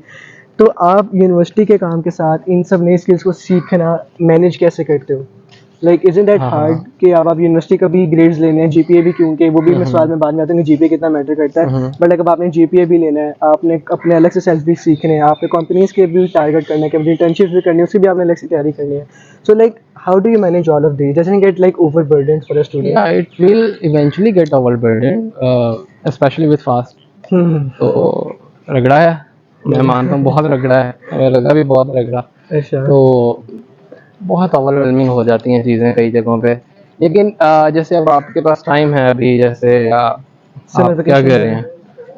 तो आप यूनिवर्सिटी के काम के साथ इन सब नई स्किल्स को सीखना मैनेज कैसे करते हो? लाइक इज़न्ट दैट हार्ड कि अब आप यूनिवर्सिटी का भी ग्रेड्स लेने हैं, जीपीए भी, क्योंकि वो भी मैं सवाल में बाद में आता हूँ कि जीपीए कितना मैटर करता है, बट अगर आपने जीपीए भी लेना है, आपने अपने अलग से सेल्फ भी सीखने हैं, आपने कंपनीज के भी टारगेट करना है कि अपनी इंटर्नशिप भी करनी है, उसकी भी आपने अलग से तैयारी करनी है। So like how do you manage all of this? Doesn't get like overburdened for a student? Yeah, it will eventually get overburdened, especially with fast. तो रगड़ा है, मैं मानता हूँ बहुत रगड़ा है, और लगा भी बहुत रगड़ा। अच्छा। तो बहुत ओवरवेलमिंग हो जाती हैं चीज़ें कई जगहों पे। लेकिन जैसे अब आपके पास टाइम है अभी, जैसे समर आप क्या वेकेशन कर रहे हैं,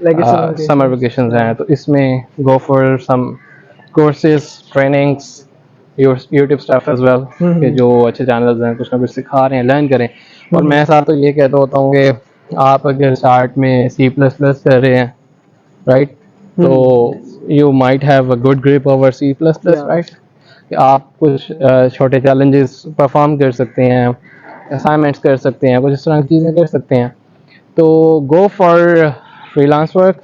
लाइक इट्स समर वेकेशन हैं, तो इसमें go for some courses, trainings, YouTube stuff as well, कि जो अच्छे चैनल्स हैं कुछ ना कुछ सिखा रहे हैं, लर्न करें। और मैं साथ तो ये कहता होता हूँ कि आप अगर स्टार्ट में C++ कर रहे हैं, राइट, तो you might have a good grip over C++, right, कि आप कुछ छोटे चैलेंजेस परफॉर्म कर सकते हैं, असाइनमेंट्स कर सकते हैं, कुछ इस तरह की चीज़ें कर सकते हैं। तो गो फॉर फ्रीलांस वर्क,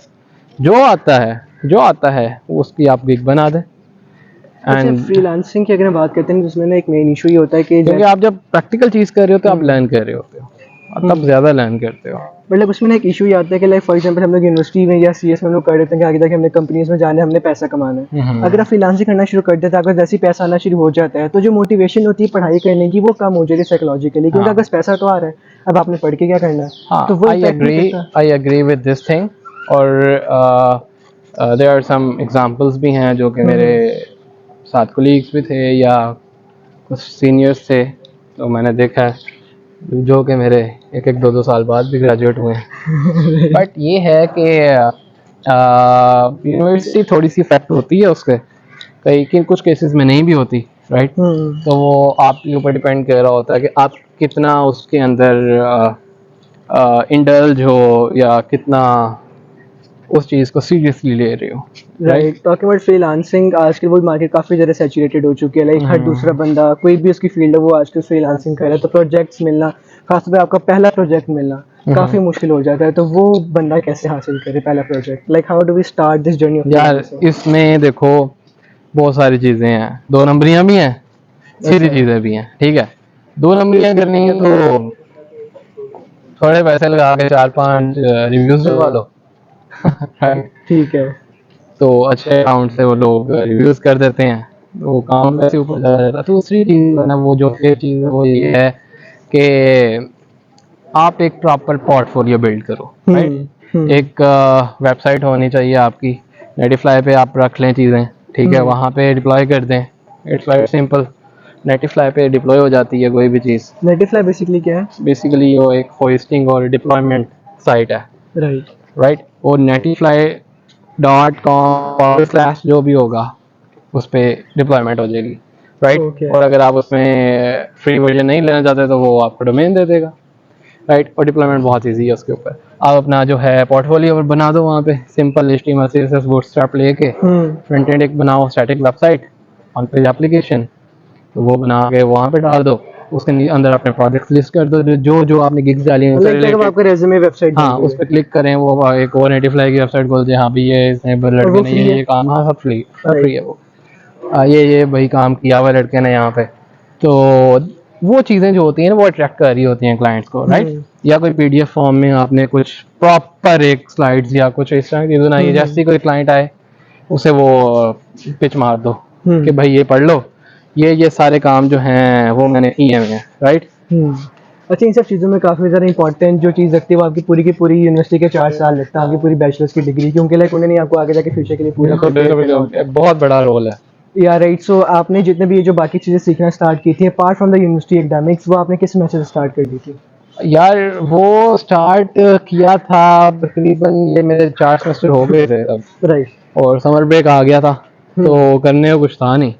जो आता है उसकी आप गिग बना दें। अच्छा, फ्रीलांसिंग की अगर हम बात करते हैं जिसमें ना एक मेन इशू ये होता है कि क्योंकि आप जब प्रैक्टिकल चीज़ कर रहे होते हो आप लर्न कर रहे होते हो। तब ज़्यादा लर्न करते हो। मतलब उसमें ना एक इशू ये आता है कि लाइक फॉर एग्जांपल हम लोग यूनिवर्सिटी में या सीएस में हम लोग कर देते हैं कि आगे जाके हमने कंपनीज में जाना है, हमने पैसा कमाना है। अगर आप फ्रीलांसिंग करना शुरू कर देते हैं, अगर जैसे ही पैसा आना शुरू हो जाता है तो जो मोटिवेशन होती है पढ़ाई करने की वो कम हो जाती है साइकोलॉजिकली, क्योंकि अगर पैसा तो आ रहा है, अब आपने पढ़ के क्या करना है। हाँ, तो वो I agree with this thing. और देयर आर सम एग्जांपल्स भी हैं जो कि मेरे साथ कोलीग्स भी थे या कुछ सीनियर्स थे, तो मैंने देखा है जो कि मेरे एक एक दो दो साल बाद भी ग्रेजुएट हुए हैं। बट ये है कि यूनिवर्सिटी थोड़ी सी इफेक्ट होती है उसके, कई कुछ केसेस में नहीं भी होती, राइट। तो वो आपके ऊपर डिपेंड कर रहा होता है कि आप कितना उसके अंदर इंडल्ज हो या कितना उस चीज़ को सीरियसली ले रहे हो। राइट। टॉकिंग अबाउट फ्रीलांसिंग, आजकल वो मार्केट काफ़ी ज़्यादा सैचुरेटेड हो चुकी है। लाइक हर दूसरा बंदा कोई भी उसकी फील्ड है वो आजकल फ्रीलांसिंग कर रहा है, तो प्रोजेक्ट्स मिलना, खासतौर पे आपका पहला प्रोजेक्ट मिलना काफ़ी मुश्किल हो जाता है। तो वो बंदा कैसे हासिल करे पहला project? Like how do we start this journey of यार इसमें देखो बहुत सारी चीज़ें हैं, दो नंबरियाँ भी हैं, सीधी चीज़ें भी हैं, ठीक है। दो नंबरियाँ करनी है तो थोड़े पैसे लगा के 4-5 रिव्यूज डलवा लो। ठीक है। तो अच्छे अकाउंट से वो लोग रिव्यूज कर देते हैं, तो वो काम वैसे ऊपर जा जाता है। दूसरी चीज़ ना, वो जो फिर चीज़ है वो ये है कि आप एक प्रॉपर पोर्टफोलियो बिल्ड करो, राइट। एक वेबसाइट होनी चाहिए आपकी, नेटिफ्लाई पे आप रख लें चीज़ें, ठीक है, वहाँ पे डिप्लॉय कर दें। इट्स लाइक सिंपल, नेटिफ्लाई पे डिप्लॉय हो जाती है कोई भी चीज़। नेटिफ्लाई बेसिकली क्या है? बेसिकली वो एक होस्टिंग और डिप्लॉयमेंट साइट है, राइट। और netify.com/ जो भी होगा उस पर डिप्लॉयमेंट हो जाएगी, राइट। और अगर आप उसमें फ्री वर्जन नहीं लेना चाहते तो वो आपको डोमेन दे देगा, राइट। और डिप्लॉयमेंट बहुत ईजी है उसके ऊपर। आप अपना जो है पोर्टफोलियो बना दो वहाँ पे, सिंपल HTML CSS बूटस्ट्रैप लेके फ्रंट एंड एक बनाओ, static website on page application, तो वो बना के वहाँ पे डाल दो। उसके अंदर अपने प्रोजेक्ट्स लिस्ट कर दो, जो जो आपने गिग्स डाली हैं उनसे रिलेटेड। आपका रेज्यूमे वेबसाइट, हाँ, उस पर क्लिक करें, वो एक और नेटिफ्लाई की वेबसाइट खोल दे, हाँ भाई ये इसने लड़के ने ये काम, हाँ सब फ्री है वो, ये भाई काम किया हुआ लड़के ने यहाँ पे। तो वो चीज़ें जो होती हैं ना वो अट्रैक्ट कर रही होती हैं क्लाइंट्स को, राइट। या कोई PDF फॉर्म में आपने कुछ प्रॉपर एक स्लाइड्स या कुछ इस तरह की चीज़ बनाई, जैसे कोई क्लाइंट आए उसे वो पिच मार दो कि भाई ये पढ़ लो, ये सारे काम जो हैं वो मैंने किए हुए हैं, राइट। अच्छा, इन सब चीज़ों में काफ़ी ज़्यादा इंपॉर्टेंट जो चीज़ लगती है वो आपकी पूरी की पूरी यूनिवर्सिटी के 4 साल लगता है, आपकी पूरी बैचलर्स की डिग्री, क्योंकि लाइक उन्होंने आपको आगे जाके फ्यूचर के लिए पूरा बहुत बड़ा रोल है। या राइट। सो आपने जितने भी ये जो बाकी चीज़ें सीखना स्टार्ट की थी apart from the university academics, वो आपने किस मैसेज स्टार्ट कर दी थी? यार वो स्टार्ट किया था तकरीबन, ये मेरे 4 सेमेस्टर हो गए थे तब, राइट। और समर ब्रेक आ गया था तो करने को कुछ था नहीं,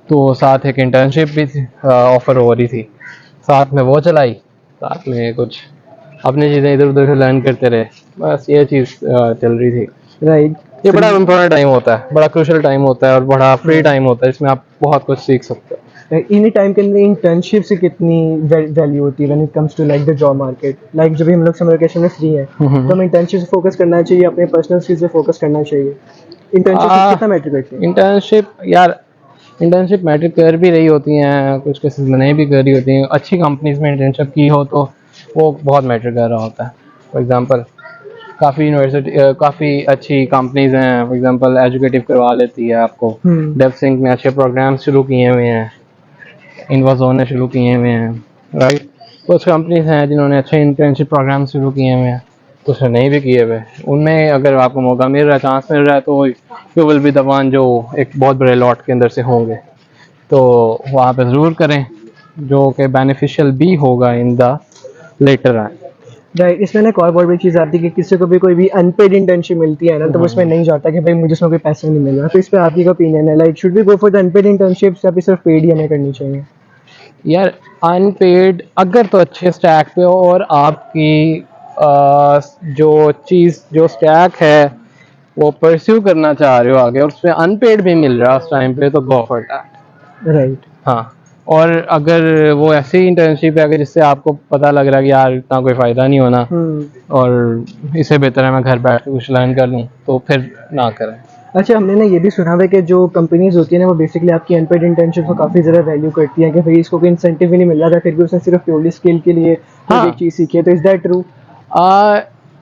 तो साथ एक इंटर्नशिप भी ऑफर हो रही थी, साथ में वो चलाई, साथ में कुछ अपनी चीज़ें इधर उधर से लर्न करते रहे, बस ये चीज़ चल रही थी, राइट। ये बड़ा इम्पोर्टेंट टाइम होता है, बड़ा क्रूशियल टाइम होता है और बड़ा फ्री टाइम होता है, इसमें आप बहुत कुछ सीख सकते हो। इन्हीं टाइम के अंदर इंटर्नशिप से कितनी वैल्यू होती है when it comes to like the job market? Like जब भी हम लोग समर वेकेशन में फ्री हैं तो हमें इंटर्नशिप से फोकस करना चाहिए, अपने पर्सनल स्किल्स पे फोकस करना चाहिए? इंटर्नशिप कितना मैटर करती है? इंटर्नशिप मैटर कर भी रही होती हैं, कुछ केसेस में नहीं भी कर रही होती हैं। अच्छी कंपनीज में इंटर्नशिप की हो तो वो बहुत मैटर कर रहा होता है। फॉर एग्जांपल काफ़ी अच्छी कंपनीज हैं, फॉर एग्जांपल एजुकेटिव करवा लेती है आपको, डेवसिंक में अच्छे प्रोग्राम शुरू किए हुए हैं, इन्वाजोन ने शुरू किए हुए हैं, राइट। कुछ कंपनीज हैं जिन्होंने अच्छे इंटर्नशिप प्रोग्राम शुरू किए हुए हैं, कुछ नहीं भी किए हुए। उनमें अगर आपको मौका मिल रहा है, चांस मिल रहा है, तो you will be the one जो एक बहुत बड़े लॉट के अंदर से होंगे, तो वहाँ पे ज़रूर करें जो कि बेनिफिशियल भी होगा in the later run. Right. इसमें ना एक और बहुत बड़ी चीज़ आती है कि किसी को भी कोई भी अनपेड इंटर्नशिप मिलती है ना, तो उसमें नहीं जाता कि भाई मुझे इसमें कोई पैसा नहीं मिल रहा। तो इस पर आपकी क्या ओपिनियन है? Like should we go for the unpaid internships या फिर सिर्फ पेड ही हमें करनी चाहिए? यार अनपेड अगर तो अच्छे स्टैक पे हो और आपकी जो स्टैक है वो परस्यू करना चाह रहे हो आगे, और उसमें अनपेड भी मिल रहा है उस टाइम पे, तो गो फॉर दैट, राइट। हाँ। और अगर वो ऐसी इंटर्नशिप है अगर जिससे आपको पता लग रहा है कि यार इतना कोई फ़ायदा नहीं होना और इससे बेहतर है मैं घर बैठ के कुछ लर्न कर लूँ, तो फिर ना करें। अच्छा, हमने ना ये भी सुना हुआ है कि जो कंपनीज होती है ना वो बेसिकली आपकी अनपेड इंटर्नशिप को काफ़ी ज़्यादा वैल्यू करती हैं कि भाई इसको कोई इंसेंटिव भी नहीं मिल रहा था फिर भी उसने सिर्फ प्योरली स्किल के लिए कोई एक हाँ, चीज़ सीखी है, तो इज़ दैट ट्रू?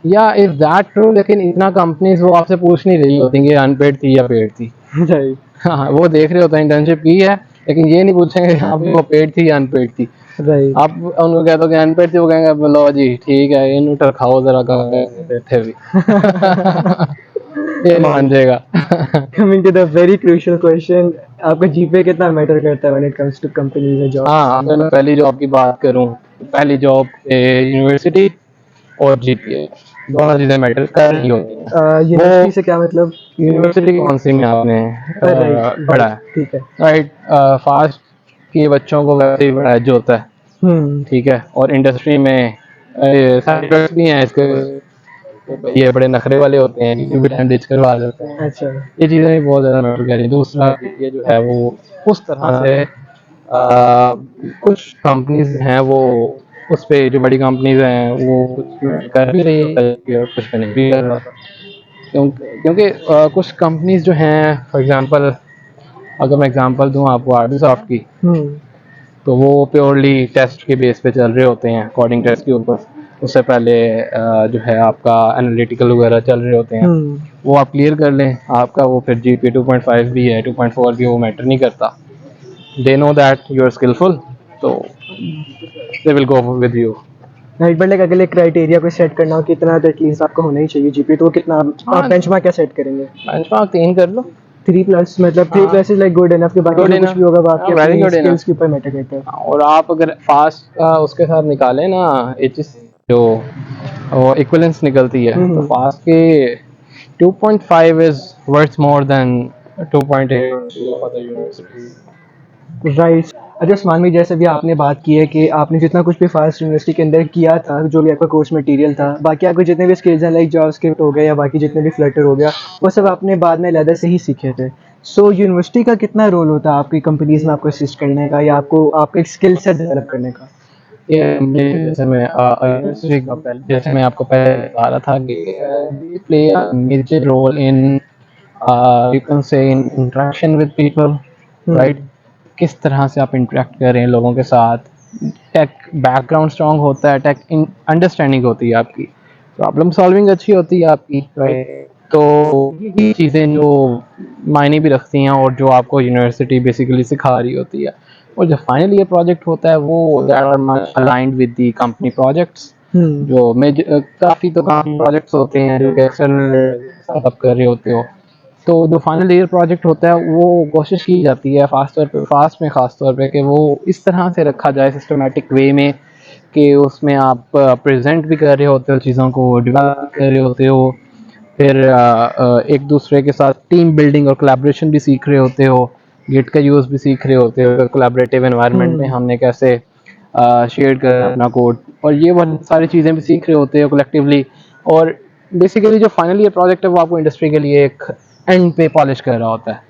या इज दैट ट्रू, लेकिन इतना कंपनीज वो आपसे पूछ नहीं रही होती कि अनपेड थी या पेड थी। राइट। हाँ, वो देख रहे होते हैं इंटर्नशिप की है, लेकिन ये नहीं पूछेंगे यहाँ पे वो पेड थी या अनपेड थी। राइट। आप उनको कहते हो कि अनपेड थी, वो कहेंगे लो जी ठीक है, इन उठर खाओ जरा का बैठे भी। ये मान जाएगा। Coming to the very crucial question, आपका जीपीए कितना मैटर करता है when it comes to companies और जॉब्स? हाँ, अगर मैं पहली जॉब की बात करूँ, पहली जॉब यूनिवर्सिटी और जीपीए दोनों चीज़ें मैटर कर रही होती हैं। यूनिवर्सिटी से क्या मतलब? यूनिवर्सिटी कौन सी में आपने राइट पढ़ा राइट, है? ठीक है। राइट। फास्ट के बच्चों को वैसे ही बड़ा एज होता है, हम्म। ठीक है, और इंडस्ट्री में साइड इफेक्ट्स भी हैं इसके, ये बड़े नखरे वाले होते हैं, किसी भी टाइम डिच करवा देते हैं। अच्छा। ये चीज़ें भी बहुत ज़्यादा मैटर कर रही हैं। दूसरा ये जो है वो उस तरह से कुछ कंपनीज हैं वो उस पे, जो बड़ी कंपनीज हैं वो कुछ कर भी रही है और कुछ पे नहीं भी कर रहा। क्योंकि कुछ कंपनीज जो हैं, फॉर एग्जांपल अगर मैं एग्जांपल दूं आपको आर्डीसॉफ्ट की, हम्म। तो वो प्योरली टेस्ट के बेस पे चल रहे होते हैं, कोडिंग टेस्ट के ऊपर। उससे पहले जो है आपका एनालिटिकल वगैरह चल रहे होते हैं। हम्म। वो आप क्लियर कर लें, आपका वो फिर जीपीए 2.5 भी है, 2.4 भी, वो मैटर नहीं करता। They know that you are skillful, तो they will go with you. Right, but like अगर एक क्राइटेरिया को सेट करना हो कि इतना तो एटलीस्ट आपका होना ही चाहिए जीपीए, तो वो कितना आप हाँ, बेंचमार्क क्या सेट करेंगे? बेंचमार्क 3 कर लो। 3+, मतलब 3+ इज लाइक गुड इनफ कि बाकी गुड जो कुछ भी होगा वो इनफ, आपकी वेरी अपनी गुड स्किल्स इनफ। के ऊपर मैटर करता है। और आप अगर फास्ट का उसके साथ निकालें ना, एच जो वो इक्विवेलेंस निकलती है, तो हम्म। फास्ट के 2.5 is worth more than 2.8 universities. Right. अच्छा उस्मान भाई, जैसे भी आपने बात की है कि आपने जितना कुछ भी फास्ट यूनिवर्सिटी के अंदर किया था, जो भी आपका कोर्स मटेरियल था, बाकी आपको जितने भी स्किल्स हैं लाइक जावास्क्रिप्ट हो गया या बाकी जितने भी फ्लटर हो गया, वो सब आपने बाद में अलग से ही सीखे थे। सो यूनिवर्सिटी का कितना रोल होता है आपकी कंपनीज में आपको असिस्ट करने का या आपको आपका एक स्किल सेट डेवलप करने का? जैसे मैं आपको पहले बता रहा था कि play major role in you can say in interaction with people, right. किस तरह से आप इंटरेक्ट कर रहे हैं लोगों के साथ, टेक बैकग्राउंड स्ट्रांग होता है, टेक अंडरस्टैंडिंग होती है आपकी, प्रॉब्लम सॉल्विंग अच्छी होती है आपकी, राइट। तो ये चीज़ें जो मायने भी रखती हैं और जो आपको यूनिवर्सिटी बेसिकली सिखा रही होती है। और जो फाइनल ईयर प्रोजेक्ट होता है वो that are much aligned with the company projects. जो काफ़ी तो कंपनी प्रोजेक्ट्स होते हैं जो कि एक्सटर्नल सेटअप कर रहे होते हो, तो जो फाइनल ईयर प्रोजेक्ट होता है वो कोशिश की जाती है फास्ट में ख़ास तौर पे कि वो इस तरह से रखा जाए सिस्टमेटिक वे में कि उसमें आप प्रेजेंट भी कर रहे होते हो, चीज़ों को डेवलप कर रहे होते हो, फिर एक दूसरे के साथ टीम बिल्डिंग और कोलैबोरेशन भी सीख रहे होते हो, गिट का यूज़ भी सीख रहे होते हो, कोलैबोरेटिव एनवायरनमेंट में हमने कैसे शेयर कर अपना कोड, और ये बहुत सारी चीज़ें भी सीख रहे होते हो कलेक्टिवली। और बेसिकली जो फाइनल ईयर प्रोजेक्ट है वो आपको इंडस्ट्री के लिए एक एंड पे पॉलिश कर रहा होता है।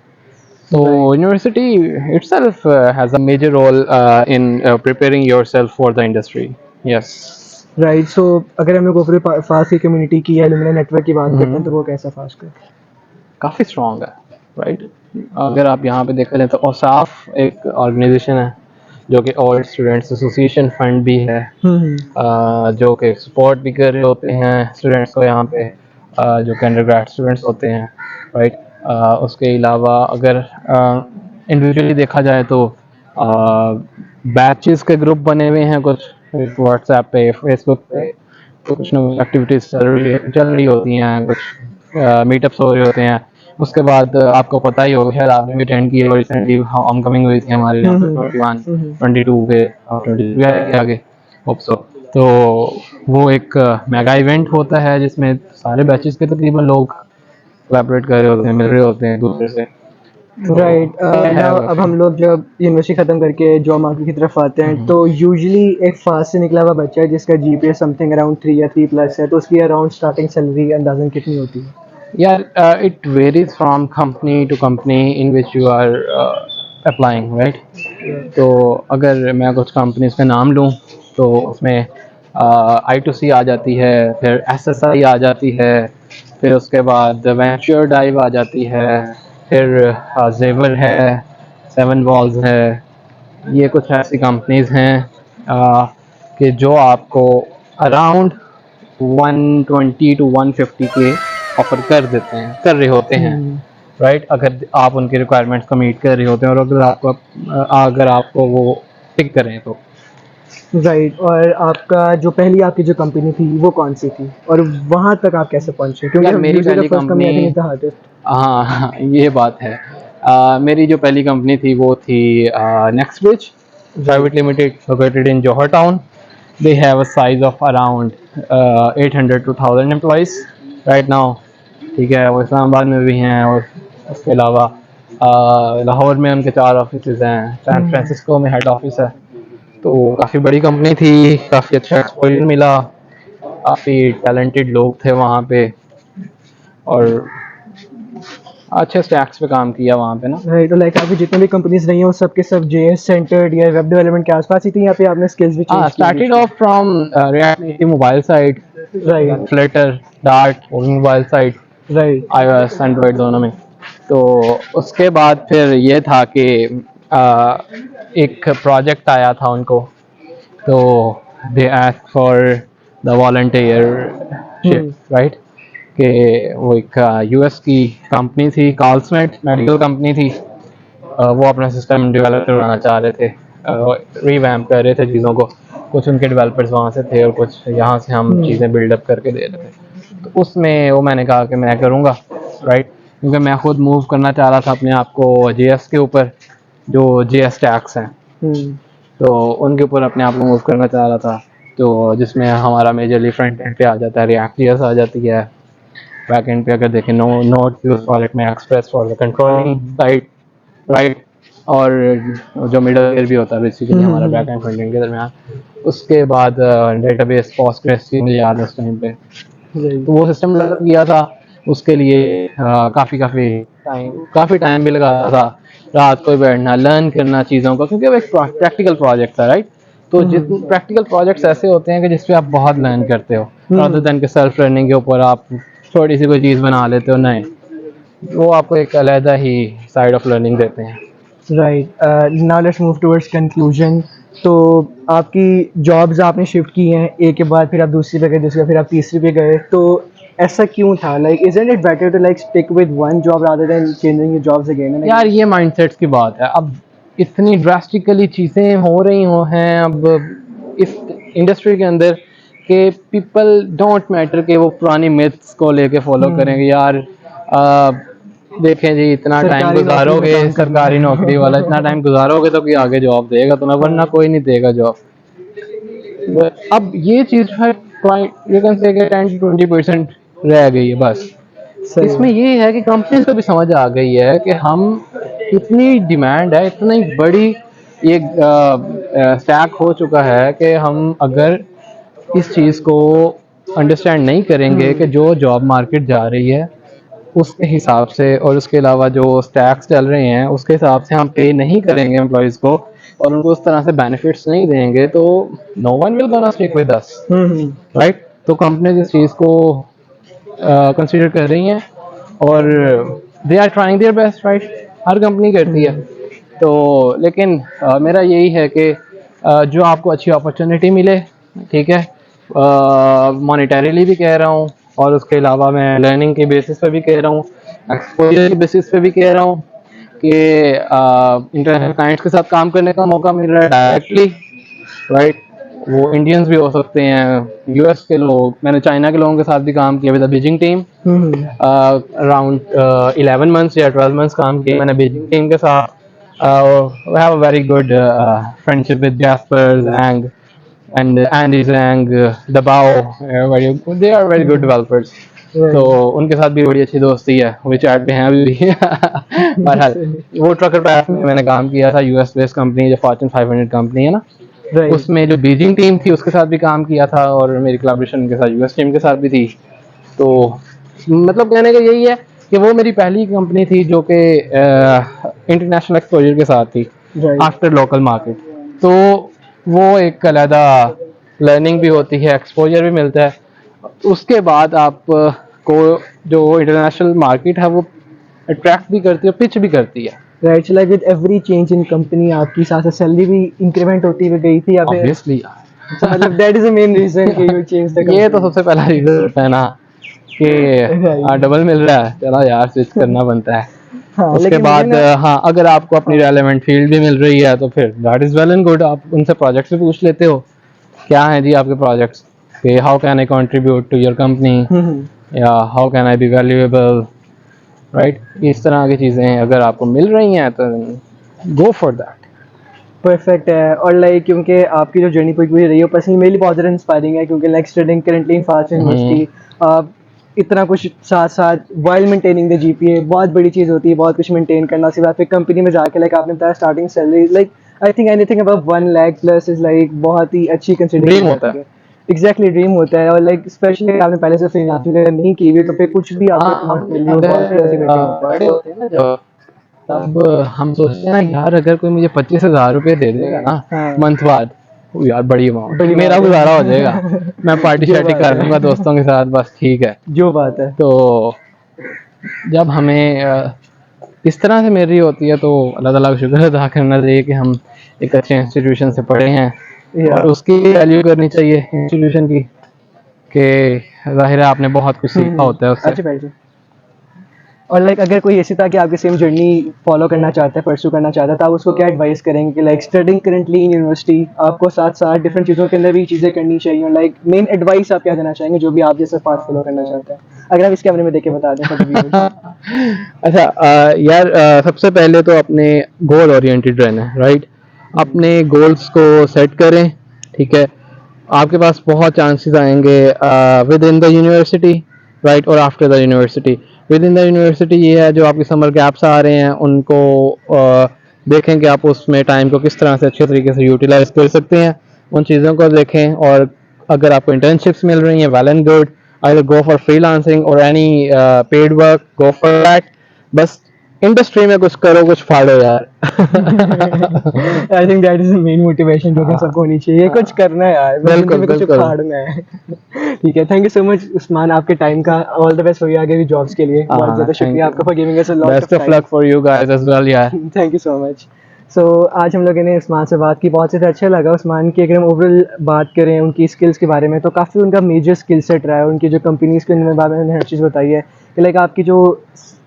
तो university itself has a major role in preparing yourself for the industry. Yes. Right. So अगर हम लोग पूरे फास्ट की कम्युनिटी की या एलुमनाई नेटवर्क की बात करते हैं तो वो कैसा फास्ट है? काफ़ी स्ट्रॉन्ग है, राइट। अगर आप यहाँ पे देखा जाए तो औसाफ एक ऑर्गेनाइजेशन है जो कि ऑल स्टूडेंट्स एसोसिएशन फंड भी है, जो कि सपोर्ट भी कर रहे होते हैं स्टूडेंट्स को यहाँ पे, जो कि अंडरग्रेड स्टूडेंट्स होते हैं, राइट। उसके अलावा अगर इंडिविजुअली देखा जाए तो बैचेस के ग्रुप बने हुए हैं कुछ व्हाट्सएप पे, फेसबुक पे, तो कुछ ना एक्टिविटीज़ चल रही होती हैं, कुछ मीटअप्स हो रहे होते हैं। उसके बाद आपको पता ही होगा, शायद आपने भी अटेंड की, और रिसेंटली होम कमिंग हुई थी हमारे यहाँ पे 21 22 के और 23 के आगे, होप सो। तो वो एक मेगा इवेंट होता है जिसमें सारे बैचेस के तकरीबन लोग कोलैबोरेट कर रहे होते हैं, मिल रहे होते हैं एक दूसरे से। राइट। नाउ अब हम लोग जब यूनिवर्सिटी ख़त्म करके जॉब मार्केट की तरफ आते हैं तो यूजुअली एक फास्ट से निकला हुआ बच्चा है जिसका जीपीए समथिंग अराउंड 3 या 3+ है, तो उसकी अराउंड स्टार्टिंग सैलरी अंदाज़न कितनी होती है? Yeah, it varies from company to company in which you are applying, right? तो अगर मैं कुछ कंपनीज का नाम लूँ तो उसमें I2C आ जाती है, फिर SSI आ जाती है, फिर उसके बाद वेंचर डाइव आ जाती है, फिर जेवर है, सेवन वॉल्स है। ये कुछ ऐसी कंपनीज हैं कि जो आपको अराउंड 120 टू 150 के ऑफर कर रहे होते हैं, राइट। अगर आप उनकी रिक्वायरमेंट्स को मीट कर रहे होते हैं और अगर आपको वो पिक करें तो। राइट। और आपका जो पहली आपकी जो कंपनी थी वो कौन सी थी और वहाँ तक आप कैसे पहुँचे? क्योंकि यार मेरी usually पहली the first company I company, think is the hardest. हाँ ये बात है। मेरी जो पहली कंपनी थी वो थी next bridge private limited, located in Johar town. They have a size of around 800 to 1000 employees right now, ठीक है। वो इस्लामाबाद में भी हैं और उसके अलावा लाहौर में उनके 4 ऑफिस हैं, सैन फ्रांसिस्को में हेड ऑफिस है। तो काफ़ी बड़ी कंपनी थी, काफ़ी अच्छा एक्सपोजर मिला, काफ़ी टैलेंटेड लोग थे वहाँ पे और अच्छे स्टैक्स पे काम किया वहाँ पे ना। राइट। और लाइक आपकी जितने भी कंपनीज रही हैं वो सब के सब JS सेंटर्ड या वेब डेवलपमेंट के आसपास ही थी, यहाँ पे आपने स्किल्स भी चेंज की? Started off from React Native mobile side, right Flutter, Dart और mobile side, right. iOS Android दोनों में। तो उसके बाद फिर ये था कि एक प्रोजेक्ट आया था उनको, तो they ask for the volunteership, right. कि वो एक US की कंपनी थी, कार्लसमेट मेडिकल कंपनी थी। वो अपना सिस्टम डेवलप करवाना चाह रहे थे, रीवैम्प कर रहे थे चीज़ों को। कुछ उनके डेवलपर्स वहाँ से थे और कुछ यहाँ से हम चीज़ें बिल्डअप करके दे रहे थे। तो उसमें वो मैंने कहा कि मैं करूँगा, राइट। क्योंकि मैं खुद मूव करना चाह रहा था अपने आप को JS के ऊपर, जो JS टैक्स हैं, तो उनके ऊपर अपने आप को मूव करना चाह रहा था। तो जिसमें हमारा मेजरली फ्रंट एंड पे आ जाता है रिएक्ट JS आ जाती है, बैक एंड पे अगर देखें नोट प्रोजेक्ट में express for the controlling side, right. और जो मिडल लेयर भी होता है बेसिकली हमारा बैक एंड फ्रंट एंड के दरमियान। उसके बाद डेटाबेस पोस्टग्रेसक्यूएल मुझे याद है उस टाइम पे, तो वो सिस्टम डेवलप किया था। उसके लिए काफ़ी टाइम भी लगा था, रात को बैठना, लर्न करना चीज़ों को, क्योंकि वो एक प्रैक्टिकल प्रोजेक्ट था, राइट। तो जितने प्रैक्टिकल प्रोजेक्ट्स ऐसे होते हैं कि जिसपे आप बहुत लर्न करते हो, रादर देन के सेल्फ लर्निंग के ऊपर आप छोटी सी कोई चीज़ बना लेते हो, नहीं, वो आपको एक अलग ही साइड ऑफ लर्निंग देते हैं। Right. Now let's move towards conclusion. तो आपकी जॉब्स आपने शिफ्ट की हैं एक के बाद, फिर आप दूसरी पे गए, दूसरी फिर आप तीसरी पे गए, तो ऐसा क्यों था? Like isn't it better to like stick with one job rather than changing your jobs again? यार ये माइंडसेट्स की बात है। अब इतनी ड्रास्टिकली चीज़ें हो रही हैं अब इस इंडस्ट्री के अंदर कि पीपल डोंट मैटर कि वो पुरानी मिथ्स को लेके फॉलो करेंगे। यार देखें जी, इतना टाइम गुजारोगे सरकारी नौकरी वाला, इतना टाइम गुजारोगे तो कोई आगे जॉब देगा तुम्हें, वरना कोई नहीं देगा जॉब। अब ये चीज़ है, यू कैन से 10 to 20% रह गई है बस। इसमें ये है कि कंपनीज को भी समझ आ गई है कि हम इतनी डिमांड है, इतनी बड़ी ये स्टैक हो चुका है कि हम अगर इस चीज़ को अंडरस्टैंड नहीं करेंगे कि जो जॉब मार्केट जा रही है उसके हिसाब से, और उसके अलावा जो स्टैक्स चल रहे हैं उसके हिसाब से हम पे नहीं करेंगे एम्प्लॉयज़ को और उनको उस तरह से बेनिफिट्स नहीं देंगे, तो no one will gonna stick with us, right. तो कंपनीज इस चीज़ को कंसीडर कर रही हैं और they are trying their best, right. हर कंपनी करती है। तो लेकिन मेरा यही है कि जो आपको अच्छी अपॉर्चुनिटी मिले, ठीक है, मॉनेटरीली भी कह रहा हूँ और उसके अलावा मैं लर्निंग के बेसिस पे भी कह रहा हूँ, एक्सपोजर के बेसिस पे भी कह रहा हूँ कि इंटरनेशनल क्लाइंट्स के साथ काम करने का मौका मिल रहा है डायरेक्टली, राइट। वो इंडियंस भी हो सकते हैं, US के लोग, मैंने चाइना के लोगों के साथ भी काम किया with the Beijing team, around 11 months या 12 months काम किया मैंने बीजिंग टीम के साथ। We have a very good friendship with Jasper Zhang and Andy Zhang, Dabao, they are very good developers. तो उनके साथ भी बड़ी अच्छी दोस्ती है, वो चैट पे हैं अभी भी। बहरहाल वो ट्रकर पैथ में मैंने काम किया था, US बेस्ड कंपनी, जो Fortune 500 कंपनी है ना, उसमें जो बीजिंग टीम थी उसके साथ भी काम किया था और मेरी कोलैबोरेशन उनके साथ US टीम के साथ भी थी। तो मतलब कहने का यही है कि वो मेरी पहली कंपनी थी जो कि इंटरनेशनल एक्सपोजर के साथ थी आफ्टर लोकल मार्केट। तो वो एक अलहदा लर्निंग भी होती है, एक्सपोजर भी मिलता है। उसके बाद आप को जो इंटरनेशनल मार्केट है वो अट्रैक्ट भी करती है, पिच भी करती है। Right, so like with every change in company आपकी साथ साथ सैलरी भी इंक्रीमेंट होती हुई गई थी या फिर ऑब्वियसली so, मतलब that is the main reason कि यू चेंज द ये तो सबसे पहला रीजन होता है ना कि Right. डबल मिल रहा है, चलो यार स्विच करना बनता है। हाँ, उसके लेकिन मुझे बाद ना- हाँ, अगर आपको अपनी रेलेवेंट फील्ड भी मिल रही है तो फिर that is well and good. आप उनसे प्रोजेक्ट्स भी पूछ लेते हो, क्या है जी आपके प्रोजेक्ट्स, कि how can I contribute to your company, या how can I be valuable, right. इस तरह की चीज़ें अगर आपको मिल रही हैं तो गो फॉर दैट। परफेक्ट है। और लाइक क्योंकि आपकी जो जर्नी पूरी रही है पर्सनली मेरे लिए बहुत ज़्यादा इंस्पायरिंग है, क्योंकि like studying currently in fast university, आप इतना कुछ साथ साथ वाइल मेंटेनिंग द जीपीए बहुत बड़ी चीज़ होती है, बहुत कुछ मेंटेन करना। उसके बाद फिर कंपनी में जाके लाइक आपने बताया starting salary like I think anything above 1 lakh plus is like बहुत ही अच्छी कंसिडरेशन ड्रीम होता है। एग्जैक्टली ड्रीम होता है। और लाइक स्पेशली आपने पहले से फ्रीलांसिंग नहीं की हुई तो फिर कुछ भी आपको amount मिल रही हो, बहुत ही motivating होता है। बड़े होते हैं ना जब, तब हम सोचते हैं ना यार अगर कोई मुझे 25,000 रुपये दे देगा ना हाँ। मंथ बाद, ओ यार बड़ी अमाउंट, बड़ी मेरा बात है। गुजारा हो जाएगा, मैं पार्टी जो शार्टी बात कर है। लूंगा दोस्तों के साथ, बस ठीक है। जो बात है। तो जब हमें इस तरह से मिल रही होती है तो अल्लाह ताला का शुक्र अदा करना चाहिए कि हम एक अच्छे इंस्टीट्यूशन से पढ़े हैं, और उसकी वैल्यू करनी चाहिए इंस्टीट्यूशन की, कि जाहिर है आपने बहुत कुछ सीखा होता है उससे। अच्छा भाई जी। और लाइक अगर कोई ऐसी था कि आपकी सेम जर्नी फॉलो करना चाहता है, परस्यू करना चाहता है, तो आप उसको क्या एडवाइस करेंगे कि like studying currently in university आपको साथ साथ डिफरेंट चीज़ों के अंदर भी चीज़ें करनी चाहिए, लाइक मेन एडवाइस आप क्या देना चाहेंगे जो भी आप जैसे पाथ फॉलो करना चाहते हैं, अगर आप इस कैमरे में देख के बता दें for the viewers। अच्छा यार सबसे पहले तो अपने गोल ओरिएंटेड रहना है, राइट। अपने गोल्स को सेट करें, ठीक है। आपके पास बहुत चांसेस आएंगे within the university, right, और after the university. Within the university ये है जो आपके समर गैप्स आ रहे हैं उनको देखें कि आप उसमें टाइम को किस तरह से अच्छे तरीके से यूटिलाइज कर सकते हैं, उन चीज़ों को देखें। और अगर आपको इंटर्नशिप्स मिल रही हैं, well and good, either go for freelancing or any paid work, go for that। बस इंडस्ट्री में कुछ करो, कुछ फाड़ो यार। I think that is the main motivation जो कि सबको होनी चाहिए, कुछ करना है यार, बस बिल्कुल, जिंदगी में कुछ बिल्कुल। फाड़ना है। ठीक है, thank you so much Usman आपके टाइम का, ऑल द बेस्ट हो आगे भी जॉब्स के लिए, बहुत ज़्यादा शुक्रिया आपका for giving us a lot best of of luck for you guys as well यार। Thank you so much. So आज हम लोगों ने उस्मान से बात की, बहुत ज़्यादा अच्छा लगा। उस्मान की अगर हम ओवरऑल बात करें उनकी स्किल्स के बारे में तो काफ़ी उनका मेजर स्किल सेट रहा है, उनकी जो कंपनीज़ के बारे में हर चीज़ बताई है कि लाइक आपकी जो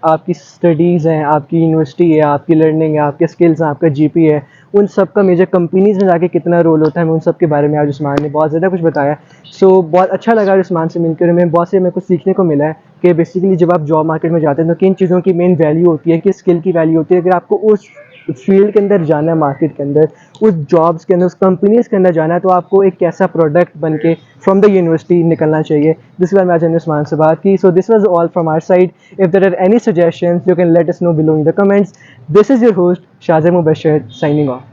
आपकी स्टडीज़ हैं, आपकी यूनिवर्सिटी है, आपकी लर्निंग है, आपके स्किल्स हैं, आपका जीपी है, उन सब का मेजर कंपनीज़ में जाके कितना रोल होता है, हमें उन सब के बारे में आज उस्मान ने बहुत ज़्यादा कुछ बताया। सो बहुत अच्छा लगा उस्मान से मिलकर, हमें बहुत से मेरे को सीखने को मिला है कि बेसिकली जब आप जॉब मार्केट में जाते हैं तो किन चीज़ों की मेन वैल्यू होती है, किस स्किल की वैल्यू होती है। अगर आपको उस फील्ड के अंदर जाना है, मार्केट के अंदर, उस जॉब्स के अंदर, उस कंपनीज के अंदर जाना है, तो आपको एक कैसा प्रोडक्ट बन के फ्रॉम द यूनिवर्सिटी निकलना चाहिए। जिस बार मैं आज उस्मान से बात की। So this was all from our side. If there are any suggestions you can let us know below in the comments. This is your host Shahzar Mubashar signing of.